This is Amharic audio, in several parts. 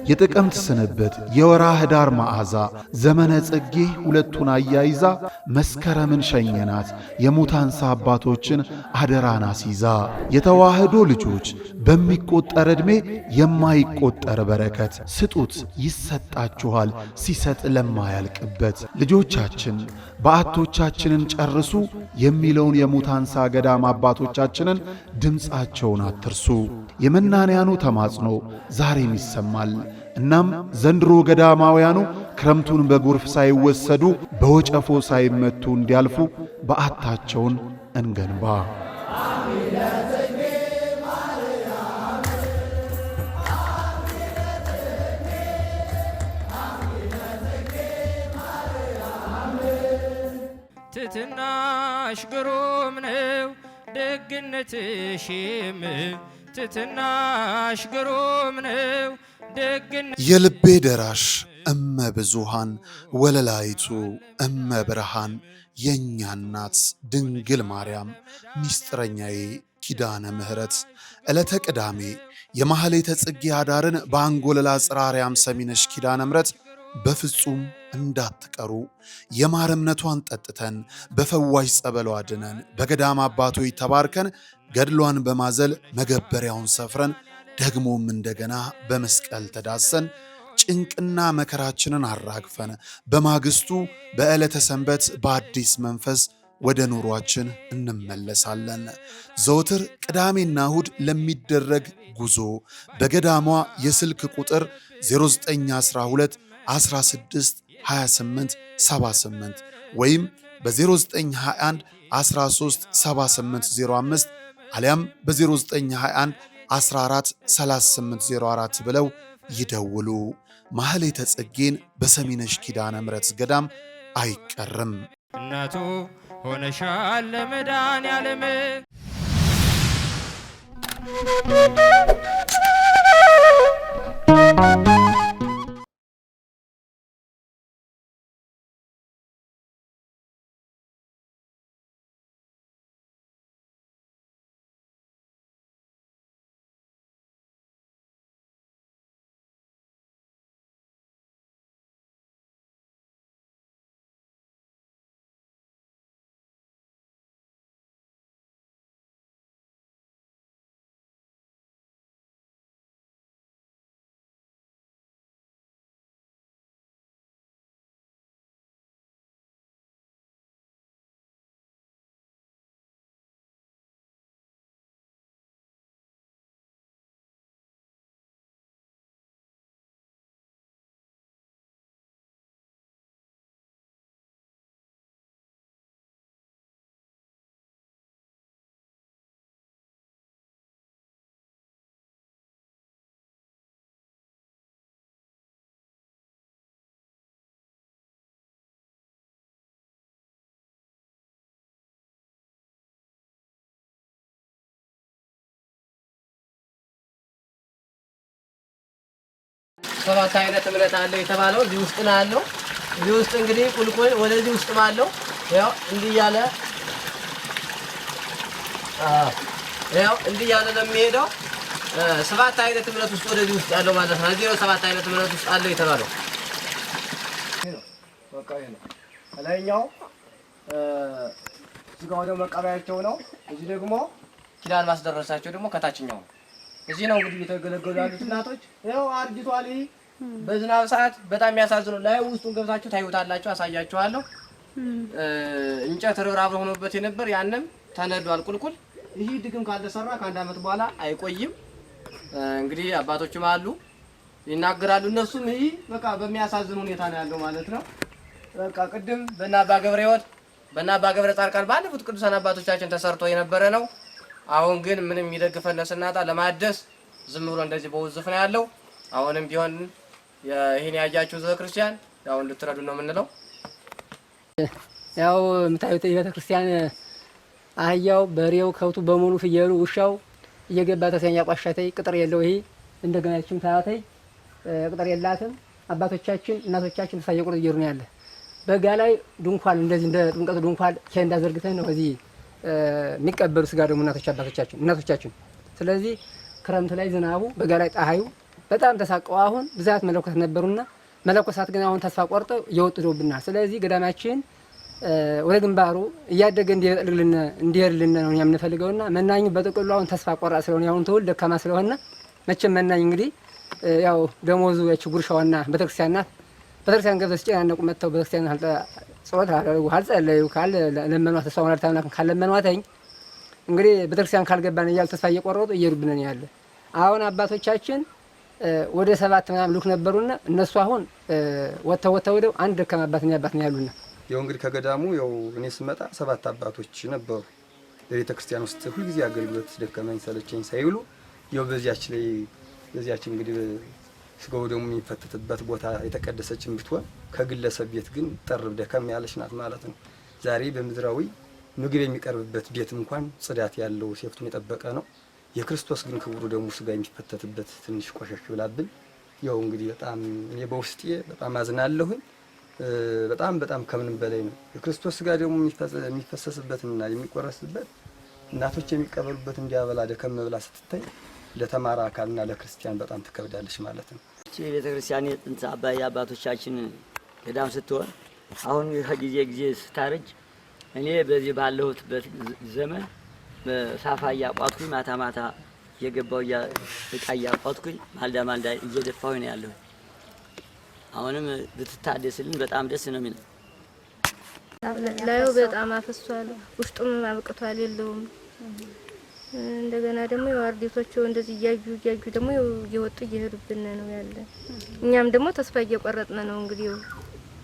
የጥቅምት ስንብት የወርኃ ኅዳር መዓዛ ዘመነ ጽጌ ሁለቱን አያይዛ መስከረምን ሸኘናት የሙታንሳ አባቶችን አደራን አስይዛ። የተዋህዶ ልጆች በሚቆጠር ዕድሜ የማይቆጠር በረከት ስጡት ይሰጣችኋል ሲሰጥ ለማያልቅበት። ልጆቻችን በዓቶቻችንን ጨርሱ የሚለውን የሙታንሳ ገዳም አባቶቻችንን ድምፃቸውን አትርሱ። የመናንያኑ ተማጽኖ ዛሬም ይሰማል። እናም ዘንድሮ ገዳማውያኑ ክረምቱን በጎርፍ ሳይወሰዱ በወጨፎ ሳይመቱ እንዲያልፉ በዓታቸውን እንገንባ። ትትናሽ ግሩም ነው ደግነትሽም ትትናሽ ግሩም ነው ደግነትሽ። የልቤ ደራሽ እመ ብዙሃን ወለላይቱ እመ ብርሃን የእኛ እናት ድንግል ማርያም ሚስጥረኛዬ ኪዳነ ምሕረት ዕለተ ቅዳሜ የማኅሌተ ጽጌ ኅዳርን በአንጎለላ ጽራርያም ሰሚነሽ ኪዳነ ምሕረት በፍጹም እንዳትቀሩ። የማር እምነቷን ጠጥተን በፈዋሽ ጸበሏ ድነን በገዳም አባቶች ተባርከን ገድሏን በማዘል መገበሪያውን ሰፍረን ደግሞም እንደገና በመስቀል ተዳሰን ጭንቅና መከራችንን አራግፈን በማግስቱ በዕለተ ሰንበት በአዲስ መንፈስ ወደ ኑሯችን እንመለሳለን። ዘወትር ቅዳሜና እሁድ ለሚደረግ ጉዞ በገዳሟ የስልክ ቁጥር 0912 16 28 78 ወይም በ0921 13 7805 አሊያም በ0921 14 3804 ብለው ይደውሉ። ማኅሌተ ጽጌን በሰሚነሽ ኪዳነ ምሕረት ገዳም አይቀርም። እናቱ ሆነሻል ለመድኃኔዓለም ሰባት አይነት እምነት አለ የተባለው እዚህ ውስጥ ነው ያለው። እዚህ ውስጥ እንግዲህ ቁልቁል ወደዚህ ውስጥ ባለው ያው እንዲህ ያለ ነው የሚሄደው። ሰባት አይነት እምነት ውስጥ ወደዚህ ውስጥ ያለው ማለት ነው። እዚህ ሰባት አይነት እምነት ውስጥ አለው የተባለው በቃ ይሄ ነው። ላይኛው እዚህ ጋር ወደ መቀበያቸው ነው። እዚህ ደግሞ ኪዳን ማስደረሳቸው ደግሞ ከታችኛው ነው። እዚህ ነው እንግዲህ የተገለገሉ ያሉት እናቶች። ያው አርጅቷል። ይሄ በዝናብ ሰዓት በጣም የሚያሳዝነው ላይ ውስጡን ገብታችሁ ታዩታላችሁ። አሳያችኋለሁ። እንጨት ርብራብ ሆኖበት የነበር ያንም ተነዷል ቁልቁል። ይሄ ድግም ካልተሰራ ከአንድ ዓመት በኋላ አይቆይም። እንግዲህ አባቶችም አሉ ይናገራሉ። እነሱም ይሄ በቃ በሚያሳዝን ሁኔታ ነው ያለው ማለት ነው። በቃ ቅድም በእናባ ገብረ ሕይወት በእናባ ገብረ ጻድቃን ባለፉት ቅዱሳን አባቶቻችን ተሰርቶ የነበረ ነው። አሁን ግን ምንም የሚደግፈን ስናጣ ለማደስ ዝም ብሎ እንደዚህ በውዝፍ ነው ያለው። አሁንም ቢሆን ይሄን ያያችሁ ዘ ክርስቲያን ያው እንድትረዱ ነው የምንለው። ያው የምታዩት የቤተ ክርስቲያን አህያው፣ በሬው፣ ከብቱ በሙሉ ፍየሉ፣ ውሻው እየገባ ተሰኛ ቋሻተይ ቅጥር የለው። ይሄ እንደገና ያችም ታያተይ ቅጥር የላትም። አባቶቻችን እናቶቻችን ተስፋ እየቆረጡ እየሄዱ ነው ያለ። በጋ ላይ ድንኳን እንደዚህ እንደ ጥምቀቱ ድንኳን ኬንዳ ዘርግተን ነው እዚህ የሚቀበሉ ስጋ ደግሞ እናቶቻችን። ስለዚህ ክረምት ላይ ዝናቡ፣ በጋ ላይ ፀሐዩ በጣም ተሳቀው አሁን ብዛት መለኮሳት ነበሩና መለኮሳት ግን አሁን ተስፋ ቆርጠው እየወጡ ደውብናል። ስለዚህ ገዳማችን ወደ ግንባሩ እያደገ እንዲሄድልን ነው የምንፈልገውና መናኙ በጥቅሉ አሁን ተስፋ ቆራጥ ስለሆነ ያሁን ትውልድ ደካማ ስለሆነ መቼም መናኝ እንግዲህ ያው ደሞዙ ያቺ ጉርሻውና ቤተክርስቲያን ናት። ቤተክርስቲያን ገብተው ሲጨናነቁ መጥተው ቤተክርስቲያን ጸሎት አደረጉ አልጸለዩ ለመኗት እሷ ወላዲተ አምላክ ካለመኗተኝ እንግዲህ ቤተክርስቲያን ካልገባን እያሉ ተስፋ እየቆረጡ እየሄዱብን ነው ያለ። አሁን አባቶቻችን ወደ 7 ምናምን ልክ ነበሩና እነሱ አሁን ወጥተው አንድ ደካማ አባት ነው ያሉና ያው እንግዲህ ከገዳሙ ያው እኔ ስመጣ 7 አባቶች ነበሩ በቤተ ክርስቲያን ውስጥ ሁልጊዜ አገልግሎት ደከመኝ ሰለቸኝ ሳይሉ ያው በዚያች እንግዲህ ስጋው ደግሞ የሚፈተትበት ቦታ የተቀደሰችን ብትሆን ከግለሰብ ቤት ግን ጠርብ ደከም ያለች ናት ማለት ነው። ዛሬ በምድራዊ ምግብ የሚቀርብበት ቤት እንኳን ጽዳት ያለው ሴፍቱን የጠበቀ ነው። የክርስቶስ ግን ክቡሩ ደግሞ ስጋ የሚፈተትበት ትንሽ ቆሸሽ ብላብን ያው እንግዲህ በጣም እኔ በውስጤ በጣም አዝናለሁኝ። በጣም ከምንም በላይ ነው። የክርስቶስ ስጋ ደግሞ የሚፈሰስበትና የሚቆረስበት እናቶች የሚቀበሉበት እንዲያበላ ደከም ብላ ስትታይ ለተማረ አካልና ለክርስቲያን በጣም ትከብዳለች ማለት ነው። እቺ ቤተክርስቲያን የጥንት አባቶቻችን ገዳም ስትሆን አሁን ከጊዜ ስታረጅ እኔ በዚህ ባለሁትበት ዘመን ሳፋ እያቋጥኩኝ ማታ እየገባሁ እቃ እያቋጥኩኝ ማልዳ እየደፋሁኝ ነው ያለሁ። አሁንም ብትታደስልን በጣም ደስ ነው የሚለው። ላዩ በጣም አፈሷል፣ ውስጡም አብቅቷል የለውም። እንደገና ደግሞ የዋርዲቶቹ እንደዚህ እያዩ ደግሞ እየወጡ እየሄዱብን ነው ያለ። እኛም ደግሞ ተስፋ እየቆረጥን ነው እንግዲህ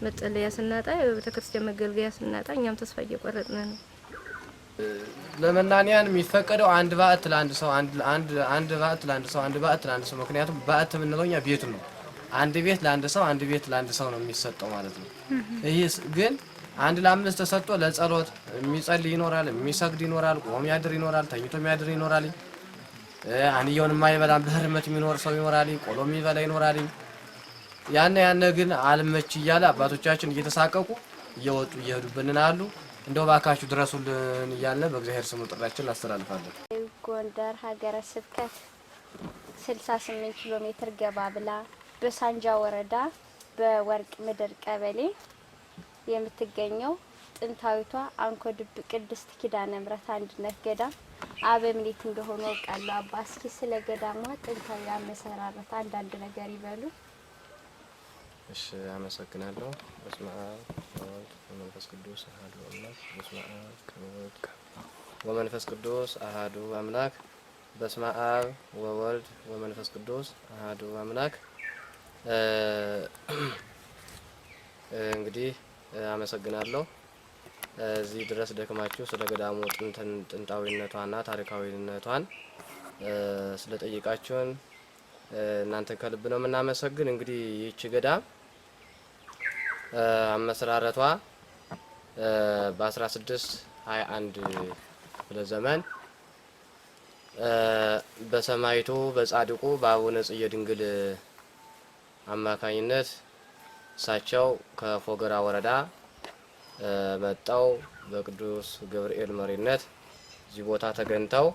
መጠለያ ስናጣ ቤተክርስቲያን መገልገያ ስናጣ እኛም ተስፋ እየቆረጥን ነው። ለመናንያን የሚፈቀደው አንድ ባዕት ለአንድ ሰው አንድ ባዕት ለአንድ ሰው አንድ ባዕት ለአንድ ሰው። ምክንያቱም ባዕት የምንለው እኛ ቤቱ ነው። አንድ ቤት ለአንድ ሰው አንድ ቤት ለአንድ ሰው ነው የሚሰጠው ማለት ነው። ይህ ግን 1 ለ5 ተሰጥቶ ለጸሎት የሚጸልይ ይኖራል፣ የሚሰግድ ይኖራል፣ ቆሞ ያድር ይኖራል፣ ተኝቶ የሚያድር ይኖራል። አንየውን የማይበላ በህርመት የሚኖር ሰው ይኖራል፣ ቆሎ የሚበላ ይኖራል። ያነ ግን አልመች እያለ አባቶቻችን እየተሳቀቁ እየወጡ እየሄዱብን አሉ። እንደው ባካችሁ ድረሱልን እያለ በእግዚአብሔር ስም ጥሪያችንን እናስተላልፋለን። ጎንደር ሀገረ ስብከት 68 ኪሎ ሜትር ገባ ብላ በሳንጃ ወረዳ በወርቅ ምድር ቀበሌ የምትገኘው ጥንታዊቷ አንኮድብ ቅድስት ኪዳነ ምሕረት አንድነት ገዳም አበምኔት እንደሆነ አውቃለሁ። አባ እስኪ ስለ ገዳሟ ጥንታዊ አመሰራረት አንዳንድ ነገር ይበሉ። እሺ፣ አመሰግናለሁ። በስመ አብ ወወልድ ወመንፈስ ቅዱስ አሐዱ አምላክ። በስመ አብ ወመንፈስ ቅዱስ አሐዱ አምላክ። በስመ አብ ወወልድ ወመንፈስ ቅዱስ አሐዱ አምላክ። እንግዲህ አመሰግናለሁ። እዚህ ድረስ ደክማችሁ ስለ ገዳሙ ጥንታዊነቷና ታሪካዊነቷን ስለጠየቃችሁን እናንተ ከልብ ነው የምናመሰግን። እንግዲህ ይህች ገዳም አመሰራረቷ በ1621 ክፍለ ዘመን በሰማይቱ በጻድቁ በአቡነ ጽየ ድንግል አማካኝነት እሳቸው ከፎገራ ወረዳ መጣው በቅዱስ ገብርኤል መሪነት እዚህ ቦታ ተገኝተው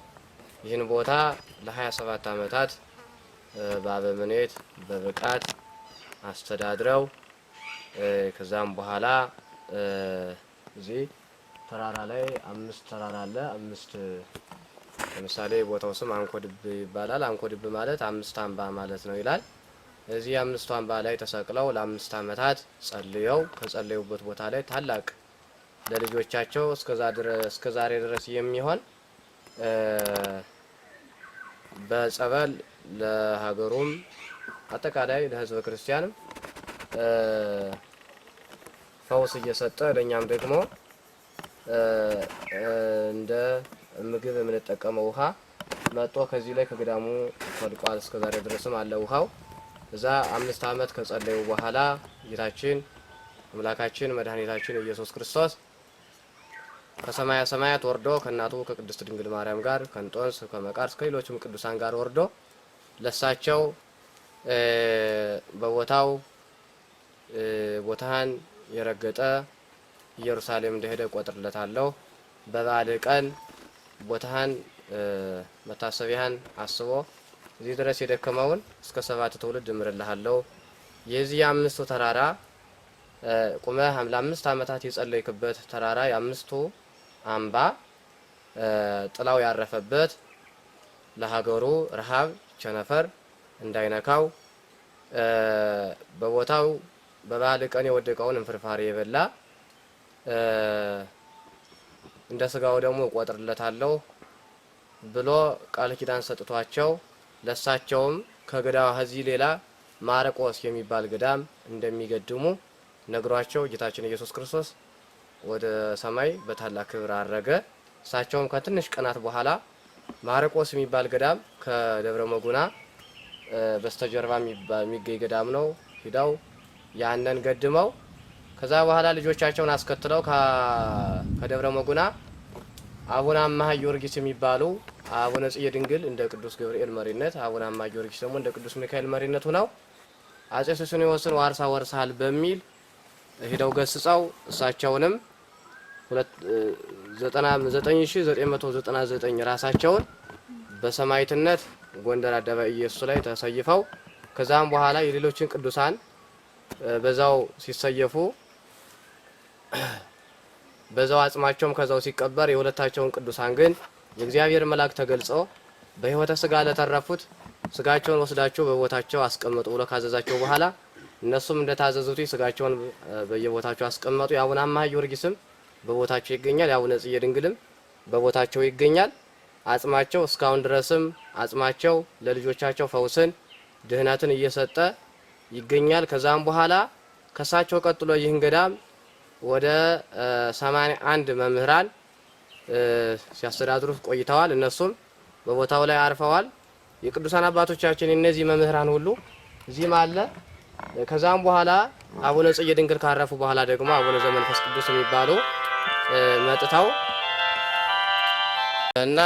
ይህን ቦታ ለ27 ዓመታት በአበምኔት በብቃት አስተዳድረው ከዛም በኋላ እዚህ ተራራ ላይ 5 ተራራ አለ። 5 ለምሳሌ ቦታው ስም አንኮድብ ይባላል። አንኮድብ ማለት 5 አምባ ማለት ነው ይላል። እዚህ 5 አምባ ላይ ተሰቅለው ለ5 ዓመታት ጸልየው ከጸለዩበት ቦታ ላይ ታላቅ ለልጆቻቸው እስከ ዛሬ ድረስ የሚሆን በጸበል ለሀገሩም አጠቃላይ ለሕዝበ ክርስቲያንም ፈውስ እየሰጠ ለኛም ደግሞ እንደ ምግብ የምንጠቀመው ውሃ መጥቶ ከዚህ ላይ ከገዳሙ ፈልቋል። እስከ ዛሬ ድረስም አለ ውሃው። እዛ 5 ዓመት ከጸለዩ በኋላ ጌታችን አምላካችን መድኃኒታችን ኢየሱስ ክርስቶስ ከሰማያ ሰማያት ወርዶ ከእናቱ ከቅድስት ድንግል ማርያም ጋር ከእንጦንስ ከመቃርስ ከሌሎችም ቅዱሳን ጋር ወርዶ ለሳቸው በቦታው ቦታን የረገጠ ኢየሩሳሌም እንደሄደ ቆጥርለታለሁ። በበዓል ቀን ቦታን መታሰቢያን አስቦ እዚህ ድረስ የደከመውን እስከ 7 ትውልድ እምርልሃለሁ። የዚህ የአምስቱ ተራራ ቁመህ ለ5 ዓመታት የጸለይክበት ተራራ የአምስቱ አምባ ጥላው ያረፈበት ለሀገሩ ረሃብ ቸነፈር እንዳይነካው በቦታው በበዓል ቀን የወደቀውን እንፍርፋሪ የበላ እንደ ስጋው ደግሞ እቆጥርለታለሁ ብሎ ቃል ኪዳን ሰጥቷቸው ለሳቸውም ከገዳው ከዚህ ሌላ ማርቆስ የሚባል ገዳም እንደሚገድሙ ነግሯቸው ጌታችን ኢየሱስ ክርስቶስ ወደ ሰማይ በታላቅ ክብር አረገ። እሳቸውም ከትንሽ ቀናት በኋላ ማርቆስ የሚባል ገዳም ከደብረ መጉና በስተጀርባ የሚገኝ ገዳም ነው ሂደው ያንን ገድመው ከዛ በኋላ ልጆቻቸውን አስከትለው ከደብረ መጉና አቡነ አምሃ ጊዮርጊስ የሚባሉ አቡነ ጽጌ ድንግል እንደ ቅዱስ ገብርኤል መሪነት አቡነ አምሃ ጊዮርጊስ ደግሞ እንደ ቅዱስ ሚካኤል መሪነት ሆነው አጼ ሱስንዮስን ዋርሳ ወርሳል በሚል ሄደው ገስጸው እሳቸውንም 9999 ራሳቸውን በሰማዕትነት ጎንደር አደባባይ ኢየሱስ ላይ ተሰይፈው ከዛም በኋላ የሌሎችን ቅዱሳን በዛው ሲሰየፉ በዛው አጽማቸውም ከዛው ሲቀበር የሁለታቸውን ቅዱሳን ግን የእግዚአብሔር መልአክ ተገልጾ በሕይወተ ስጋ ለተረፉት ስጋቸውን ወስዳቸው በቦታቸው አስቀምጡ ብሎ ካዘዛቸው በኋላ እነሱም እንደታዘዙት ስጋቸውን በየቦታቸው አስቀመጡ። የአቡነ አምሃ ጊዮርጊስም በቦታቸው ይገኛል። የአቡነ ጽጌ ድንግልም በቦታቸው ይገኛል። አጽማቸው እስካሁን ድረስም አጽማቸው ለልጆቻቸው ፈውስን ድህነትን እየሰጠ ይገኛል። ከዛም በኋላ ከሳቸው ቀጥሎ ይህን ገዳም ወደ 81 መምህራን ሲያስተዳድሩት ቆይተዋል። እነሱም በቦታው ላይ አርፈዋል። የቅዱሳን አባቶቻችን እነዚህ መምህራን ሁሉ እዚህም አለ። ከዛም በኋላ አቡነ ጽጌ ድንግል ካረፉ በኋላ ደግሞ አቡነ ዘመንፈስ ቅዱስ የሚባሉ መጥተው እና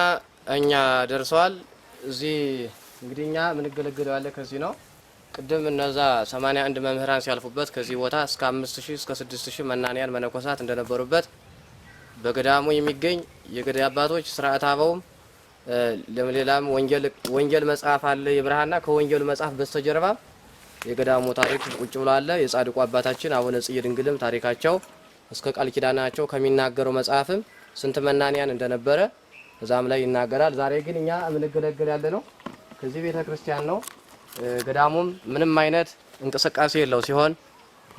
እኛ ደርሰዋል። እዚህ እንግዲህ እኛ ምን ገለገለው ያለ ከዚህ ነው። ቅድም እነዛ 81 መምህራን ሲያልፉበት ከዚህ ቦታ እስከ 5000 እስከ 6000 መናንያን መነኮሳት እንደነበሩበት በገዳሙ የሚገኝ የገዳይ አባቶች ሥርዓተ አበውም ለሌላም ወንጌል መጽሐፍ አለ የብርሃንና ከወንጌሉ መጽሐፍ በስተጀርባ የገዳሙ ታሪክ ቁጭ ብሎ አለ። የጻድቁ አባታችን አቡነ ጽጌ ድንግልም ታሪካቸው እስከ ቃል ኪዳናቸው ከሚናገረው መጽሐፍም ስንት መናንያን እንደነበረ እዛም ላይ ይናገራል። ዛሬ ግን እኛ የምንገለገል ያለ ነው ከዚህ ቤተ ክርስቲያን ነው። ገዳሙም ምንም አይነት እንቅስቃሴ የለው ሲሆን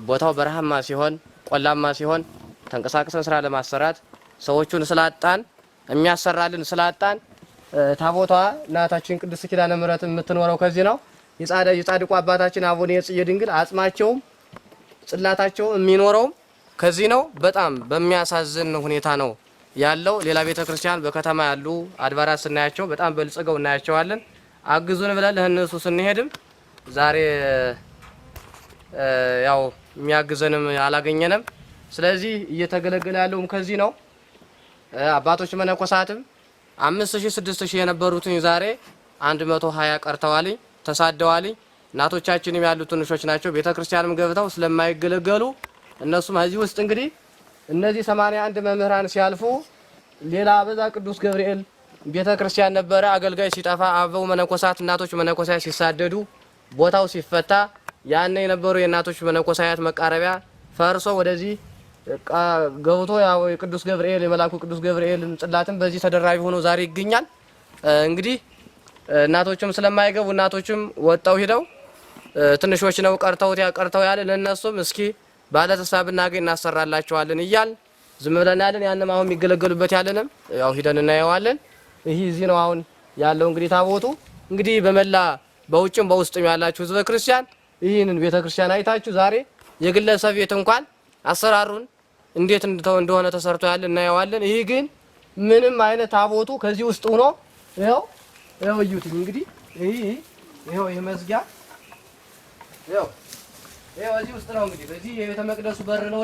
ቦታው በረሃማ ሲሆን ቆላማ ሲሆን ተንቀሳቅሰን ስራ ለማሰራት ሰዎቹን ስላጣን የሚያሰራልን ስላጣን ታቦቷ እናታችን ቅድስት ኪዳነ ምሕረት የምትኖረው ከዚህ ነው። የጻድቁ አባታችን አቡነ ጽጌ ድንግል አጽማቸውም ጽላታቸው የሚኖረውም ከዚህ ነው። በጣም በሚያሳዝን ሁኔታ ነው ያለው። ሌላ ቤተ ክርስቲያን በከተማ ያሉ አድባራት ስናያቸው በጣም በልጽገው እናያቸዋለን። አግዙን ብለን ለእነሱ ስንሄድም ዛሬ ያው የሚያግዘንም አላገኘንም። ስለዚህ እየተገለገለ ያለውም ከዚህ ነው። አባቶች መነኮሳትም 5000 6000 የነበሩትን ዛሬ 120 ቀርተዋልኝ ተሳደዋልኝ። እናቶቻችንም ያሉ ትንሾች ናቸው። ቤተ ክርስቲያንም ገብተው ስለማይገለገሉ እነሱም እዚህ ውስጥ እንግዲህ እነዚህ 81 መምህራን ሲያልፉ ሌላ በዛ ቅዱስ ገብርኤል ቤተ ክርስቲያን ነበረ። አገልጋይ ሲጠፋ አበው መነኮሳት እናቶች መነኮሳት ሲሳደዱ ቦታው ሲፈታ ያን የነበሩ የእናቶች መነኮሳት መቃረቢያ ፈርሶ ወደዚህ ገብቶ ያው ቅዱስ ገብርኤል የመላኩ ቅዱስ ገብርኤል ጽላትም በዚህ ተደራቢ ሆኖ ዛሬ ይገኛል። እንግዲህ እናቶችም ስለማይገቡ እናቶችም ወጣው ሄደው ትንሾች ነው ቀርተው ያለ ለነሱም እስኪ ባለ ተስፋ ብናገኝ እናሰራላቸዋለን እያል ዝም ብለን ያለን ያንም አሁን የሚገለገሉበት ያለንም ያው ሂደን እናየዋለን። ይሄ እዚህ ነው አሁን ያለው እንግዲህ ታቦቱ እንግዲህ በመላ በውጭም በውስጥም ያላችሁ ህዝበ ክርስቲያን ይህንን ቤተ ክርስቲያን አይታችሁ ዛሬ የግለሰብ ቤት እንኳን አሰራሩን እንዴት እንደሆነ ተሰርቶ ያለ እናየዋለን። ይሄ ግን ምንም አይነት ታቦቱ ከዚህ ውስጥ ሆኖ ይሄው እዩት እንግዲህ ይሄው የመዝጊያ ይሄው እዚህ ውስጥ ነው እንግዲህ በዚህ የቤተ መቅደሱ በር ነው።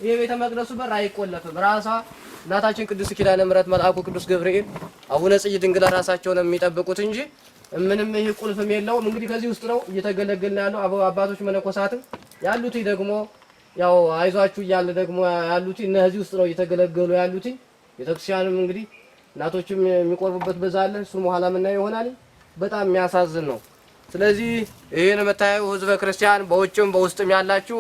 ይሄ ቤተ መቅደሱ በር አይቆለፍም። ራሷ እናታችን ቅድስት ኪዳነ ምሕረት መልአኩ ቅዱስ ገብርኤል አቡነ ጽጌ ድንግል ራሳቸው ነው የሚጠብቁት እንጂ ምንም ይሄ ቁልፍም የለውም። እንግዲህ ከዚህ ውስጥ ነው እየተገለገልን ያለው አባቶች መነኮሳትም ያሉት ደግሞ ያው አይዟችሁ እያለ ደግሞ ያሉት እነዚህ ውስጥ ነው እየተገለገሉ ያሉት። ቤተክርስቲያንም እንግዲህ እናቶችም የሚቆርቡበት በዛ አለ። እሱም በኋላ የምናየው ይሆናል። በጣም የሚያሳዝን ነው። ስለዚህ ይሄን የምታየው ህዝበ ክርስቲያን በውጭም በውስጥም ያላችሁ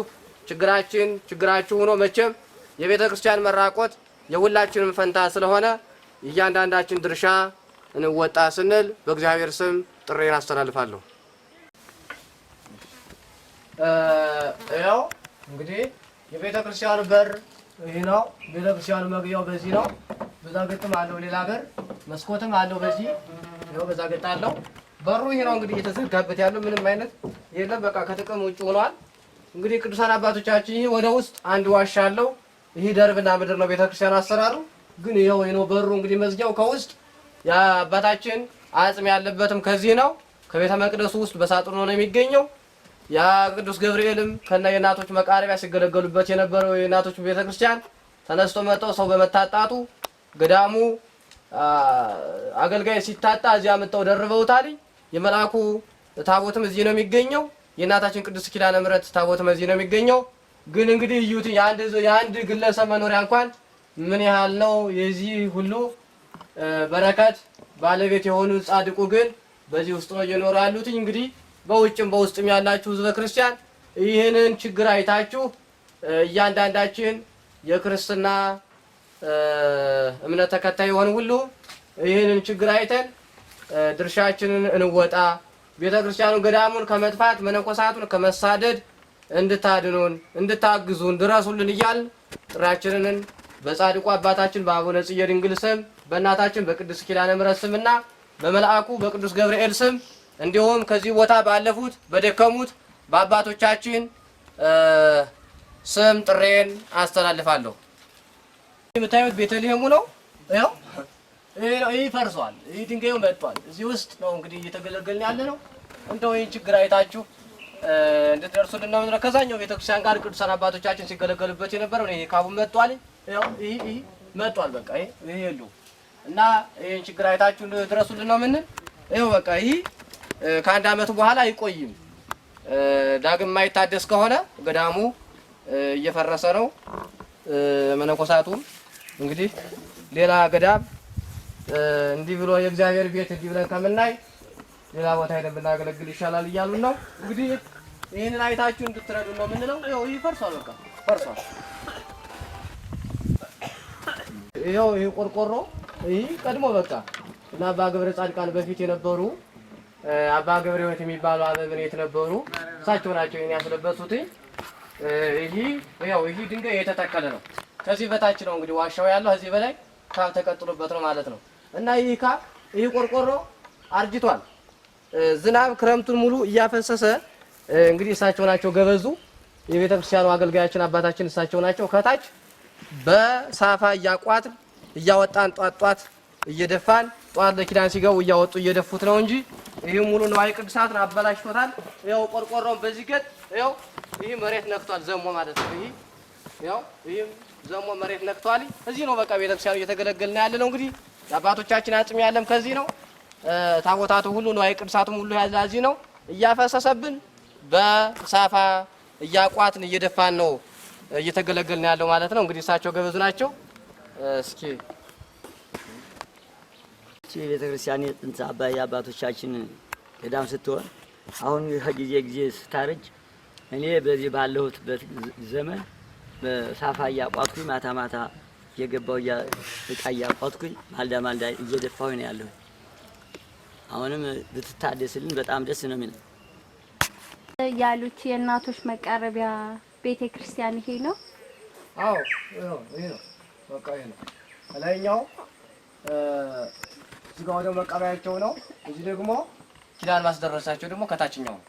ችግራችሁ ሆኖ መቼም የቤተ ክርስቲያን መራቆት የሁላችንም ፈንታ ስለሆነ እያንዳንዳችን ድርሻ እንወጣ ስንል በእግዚአብሔር ስም ጥሬን አስተላልፋለሁ። ያው እንግዲህ የቤተ ክርስቲያኑ በር ይሄ ነው። ቤተ ክርስቲያኑ መግቢያው በዚህ ነው። በዛ ገጥም አለው ሌላ በር መስኮትም አለው በዚህ ነው። በዛ ገጥ አለው በሩ ይሄ ነው። እንግዲህ እየተዘጋበት ያለው ምንም አይነት የለም። በቃ ከጥቅም ውጭ ሆኗል። እንግዲህ ቅዱሳን አባቶቻችን ይሄ ወደ ውስጥ አንድ ዋሻ አለው። ይሄ ደርብና ምድር ነው ቤተ ክርስቲያኑ አሰራሩ። ግን ይሄው ነው በሩ እንግዲህ መዝጊያው ከውስጥ የአባታችን አጽም ያለበትም ከዚህ ነው። ከቤተ መቅደሱ ውስጥ በሳጥኑ ነው የሚገኘው። ያ ቅዱስ ገብርኤልም ከነ የእናቶች መቃረቢያ ሲገለገሉበት የነበረው የእናቶች ቤተክርስቲያን ተነስቶ መጣው ሰው በመታጣቱ ገዳሙ አገልጋይ ሲታጣ እዚያ መጣው ደርበውታል። የመላኩ ታቦትም እዚህ ነው የሚገኘው። የእናታችን ቅዱስ ኪዳነ ምሕረት ታቦትም እዚህ ነው የሚገኘው። ግን እንግዲህ እዩት የአንድ ግለሰብ መኖሪያ እንኳን ምን ያህል ነው። የዚህ ሁሉ በረከት ባለቤት የሆኑ ጻድቁ ግን በዚህ ውስጥ ነው እየኖሩ ያሉት። እንግዲህ በውጭም በውስጥም ያላችሁ ህዝበ ክርስቲያን ይህንን ችግር አይታችሁ እያንዳንዳችን የክርስትና እምነት ተከታይ የሆኑ ሁሉ ይህንን ችግር አይተን ድርሻችንን እንወጣ። ቤተ ክርስቲያኑ ገዳሙን ከመጥፋት መነኮሳቱን ከመሳደድ እንድታድኑን እንድታግዙን ድረሱልን እያልን ጥሪያችንን በጻድቁ አባታችን በአቡነ ጽጌ ድንግል ስም በእናታችን በቅድስት ኪዳነ ምሕረት ስምና በመልአኩ በቅዱስ ገብርኤል ስም እንዲሁም ከዚህ ቦታ ባለፉት በደከሙት በአባቶቻችን ስም ጥሬን አስተላልፋለሁ። የምታዩት ቤተልሔሙ ነው። ያው ይሄ ፈርሷል። ይሄ ድንጋዩ መጥቷል። እዚህ ውስጥ ነው እንግዲህ እየተገለገልን ያለ ነው። እንደው ይህን ችግር አይታችሁ እንድትደርሱልን ነው። ከዛኛው ቤተክርስቲያን ጋር ቅዱሳን አባቶቻችን ሲገለገሉበት የነበረው ይሄ ካቡ መጥቷል። ያው ይሄ መጥቷል። በቃ ይሄ የለውም እና ይህን ችግር አይታችሁ እንድትደርሱልን ነው። ምን ይኸው በቃ ይሄ ከአንድ ዓመት በኋላ አይቆይም። ዳግም የማይታደስ ከሆነ ገዳሙ እየፈረሰ ነው። መነኮሳቱም እንግዲህ ሌላ ገዳም እንዲህ ብሎ የእግዚአብሔር ቤት እንዲህ ብለን ከምናይ ሌላ ቦታ ሄደን ብናገለግል ይሻላል እያሉ ነው። እንግዲህ ይህንን አይታችሁ እንድትረዱ ነው የምንለው። ይኸው ይህ ፈርሷል። በቃ ፈርሷል። ይኸው ይህ ቆርቆሮ ይህ ቀድሞ በቃ እና አባ ገብረ ጻድቃን በፊት የነበሩ አባ ገብረ ሕይወት የሚባሉ አበብኔት ነበሩ። እሳቸው ናቸው ይሄን ያስለበሱት። ይሄ ድንጋይ የተተከለ ነው። ከዚህ በታች ነው እንግዲህ ዋሻው ያለው። ከዚህ በላይ ካብ ተቀጥሎበት ነው ማለት ነው። እና ይሄ ቆርቆሮ አርጅቷል። ዝናብ ክረምቱን ሙሉ እያፈሰሰ እንግዲህ እሳቸው ናቸው ገበዙ። የቤተ ክርስቲያኑ አገልጋያችን አባታችን እሳቸው ናቸው። ከታች በሳፋ እያቋጥን እያወጣን ጧት እየደፋን ጧት ለኪዳን ሲገቡ እያወጡ እየደፉት ነው እንጂ ይሄ ሙሉ ንዋየ ቅድሳትን አበላሽቶታል። ያው ቆርቆሮውን በዚህ ገጥ ያው ይሄ መሬት ነክቷል። ዘሞ ማለት ነው። ይሄ ዘሞ መሬት ነክቷል። እዚህ ነው በቃ ቤተክርስቲያኑ እየተገለገልን ያለ ነው። እንግዲህ የአባቶቻችን አጽም ያለም ከዚህ ነው። ታቦታቱ ሁሉ ንዋየ ቅድሳቱም ሁሉ ያለ እዚህ ነው። እያፈሰሰብን በሳፋ እያቋትን እየደፋን ነው እየተገለገልን ያለው ማለት ነው። እንግዲህ እሳቸው ገበዙ ናቸው። እስኪ ቤተክርስቲያን የጥንት አባይ አባቶቻችን ገዳም ስትሆን አሁን ከጊዜ ስታረጅ እኔ በዚህ ባለሁትበት ዘመን በሳፋ እያቋጥኩኝ ማታ እየገባሁ እቃ እያቋጥኩኝ ማልዳ እየደፋሁ ነው ያለሁ። አሁንም ብትታደስልን በጣም ደስ ነው የሚለው። ያሉት የእናቶች መቃረቢያ ቤተ ክርስቲያን ይሄ ነው። አዎ ይሄ ነው በቃ ይሄ ነው። ከላይኛው እዚህ ጋር ወደ መቃበያቸው ነው። እዚህ ደግሞ ኪዳን ማስደረሳቸው ደግሞ ከታችኛው ነው።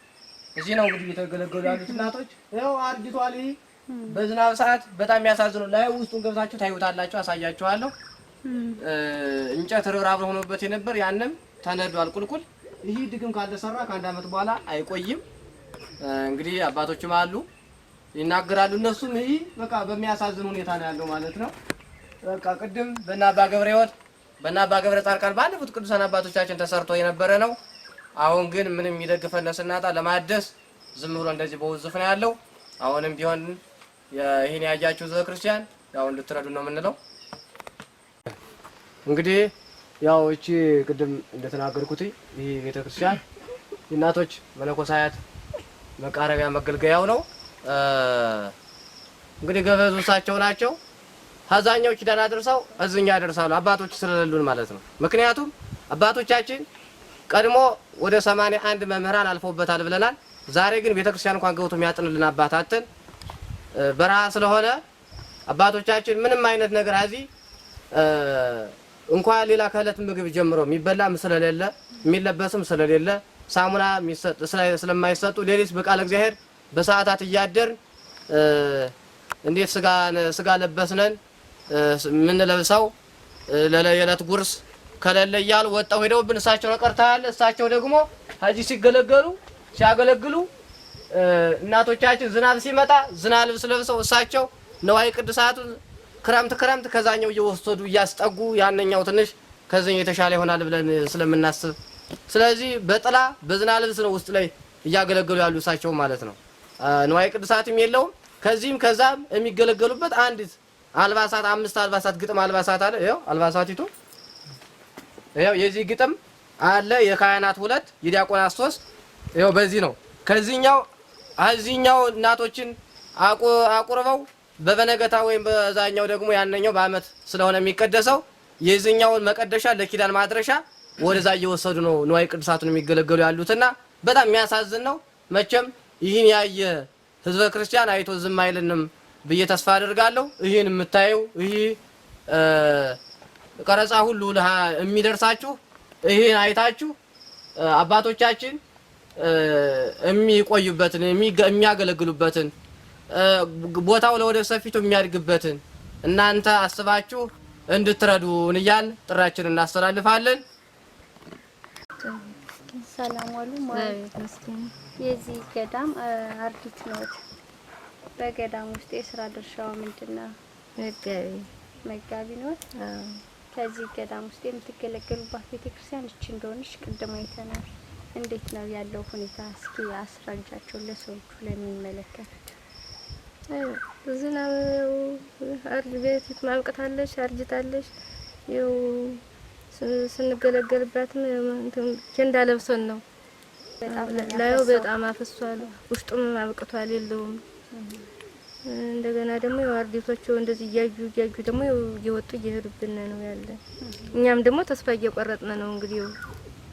እዚህ ነው እንግዲህ እየተገለገሉ ያሉት እናቶች። ያው አርጅቷል። ይሄ በዝናብ ሰዓት በጣም የሚያሳዝነው ላይ ውስጡን ገብታችሁ ታዩታላችሁ። አሳያችኋለሁ። እንጨት ርብራብ ሆኖበት የነበር ያንም ተነዷል ቁልቁል። ይሄ ድግም ካልተሰራ ከአንድ ዓመት በኋላ አይቆይም። እንግዲህ አባቶችም አሉ ይናገራሉ። እነሱም ይሄ በቃ በሚያሳዝን ሁኔታ ነው ያለው ማለት ነው። በቃ ቅድም በእነ አባ ገብረ ሕይወት በእነ አባ ገብረ ጻድቃን ባለፉት ቅዱሳን አባቶቻችን ተሰርቶ የነበረ ነው። አሁን ግን ምንም የሚደግፈን ስናጣ ለማደስ ዝም ብሎ እንደዚህ በውዝፍ ነው ያለው። አሁንም ቢሆን ይሄን ያያችሁ ህዝበ ክርስቲያን ያው እንድትረዱ ነው የምንለው። እንግዲህ ያው እቺ ቅድም እንደተናገርኩት ይሄ ቤተክርስቲያን የእናቶች መነኮሳያት መቃረቢያ መገልገያው ነው። እንግዲህ ገበዙ እሳቸው ናቸው። አዛኛው ኪዳን አድርሰው እዝኛ ያደርሳሉ አባቶች ስለሌሉን ማለት ነው። ምክንያቱም አባቶቻችን ቀድሞ ወደ 81 መምህራን አልፎበታል ብለናል። ዛሬ ግን ቤተክርስቲያን እንኳን ገብቶ የሚያጥንልን አባታችን በረሃ ስለሆነ አባቶቻችን ምንም አይነት ነገር አዚህ እንኳን ሌላ ከእለት ምግብ ጀምሮ የሚበላም ስለሌለ የሚለበስም ስለሌለ ሳሙና ስለማይሰጡ ሌሊት በቃለ እግዚአብሔር በሰዓታት እያደርን እንዴት ስጋ ለበስነን ምን ለብሰው ለየለት ጉርስ ከሌለ እያሉ ወጣው ሄደውብን እሳቸው ቀርተዋል። እሳቸው ደግሞ እዚህ ሲያገለግሉ እናቶቻችን ዝናብ ሲመጣ ዝናብ ልብስ ለብሰው እሳቸው ነዋይ ቅዱሳቱን ክረምት ከዛኛው እየወሰዱ እያስጠጉ ያነኛው ትንሽ ከዚህኛው የተሻለ ይሆናል ብለን ስለምናስብ ስለዚህ በጥላ በዝናብ ልብስ ነው ውስጥ ላይ እያገለገሉ ያሉ እሳቸው ማለት ነው። ነዋይ ቅዱሳትም የለውም። ከዚህም ከዛም የሚገለገሉበት አንዲት አልባሳት 5 አልባሳት ግጥም አልባሳት አለ። ይሄው አልባሳቲቱ ይሄው የዚህ ግጥም አለ። የካህናት 2 የዲያቆናት 3 ይሄው በዚህ ነው። ከዚህኛው እናቶችን አቁርበው በበነገታ ወይም በዛኛው ደግሞ ያነኛው በአመት ስለሆነ የሚቀደሰው የዚህኛውን መቀደሻ ለኪዳን ማድረሻ ወደዛ እየወሰዱ ነው ንዋይ ቅዱሳቱን የሚገለገሉ ያሉትና በጣም የሚያሳዝን ነው። መቼም ይህን ያየ ህዝበ ክርስቲያን አይቶ ዝም አይልንም ብዬ ተስፋ አደርጋለሁ። ይህን የምታዩ ይህ ቀረጻ ሁሉ የሚደርሳችሁ ይህን አይታችሁ አባቶቻችን የሚቆዩበትን የሚያገለግሉበትን ቦታው ለወደ ሰፊቱ የሚያድግበትን እናንተ አስባችሁ እንድትረዱን እያልን ጥራችንን እናስተላልፋለን። ሰላም ዋሉ ማለት የዚህ ገዳም አርዲት ነው። በገዳም ውስጥ የስራ ድርሻው ምንድነው? መጋቢ ነው። ከዚህ ገዳም ውስጥ የምትገለገሉባት ቤተክርስቲያን እቺ እንደሆነች ቅድም አይተናል። እንዴት ነው ያለው ሁኔታ? እስኪ አስረጃቸው ለሰዎቹ ለሚመለከቱት። ዝናብ አርጅ ቤት ማብቀታለች አርጅታለች። ይው ስንገለገልባትም ኬንዳ ለብሰን ነው ላዩ በጣም አፈሷል። ውስጡም አብቅቷል የለውም። እንደገና ደግሞ የዋርዲቶቹ እንደዚህ እያዩ ደግሞ እየወጡ እየሄዱብን ነው ያለ። እኛም ደግሞ ተስፋ እየቆረጥን ነው። እንግዲህ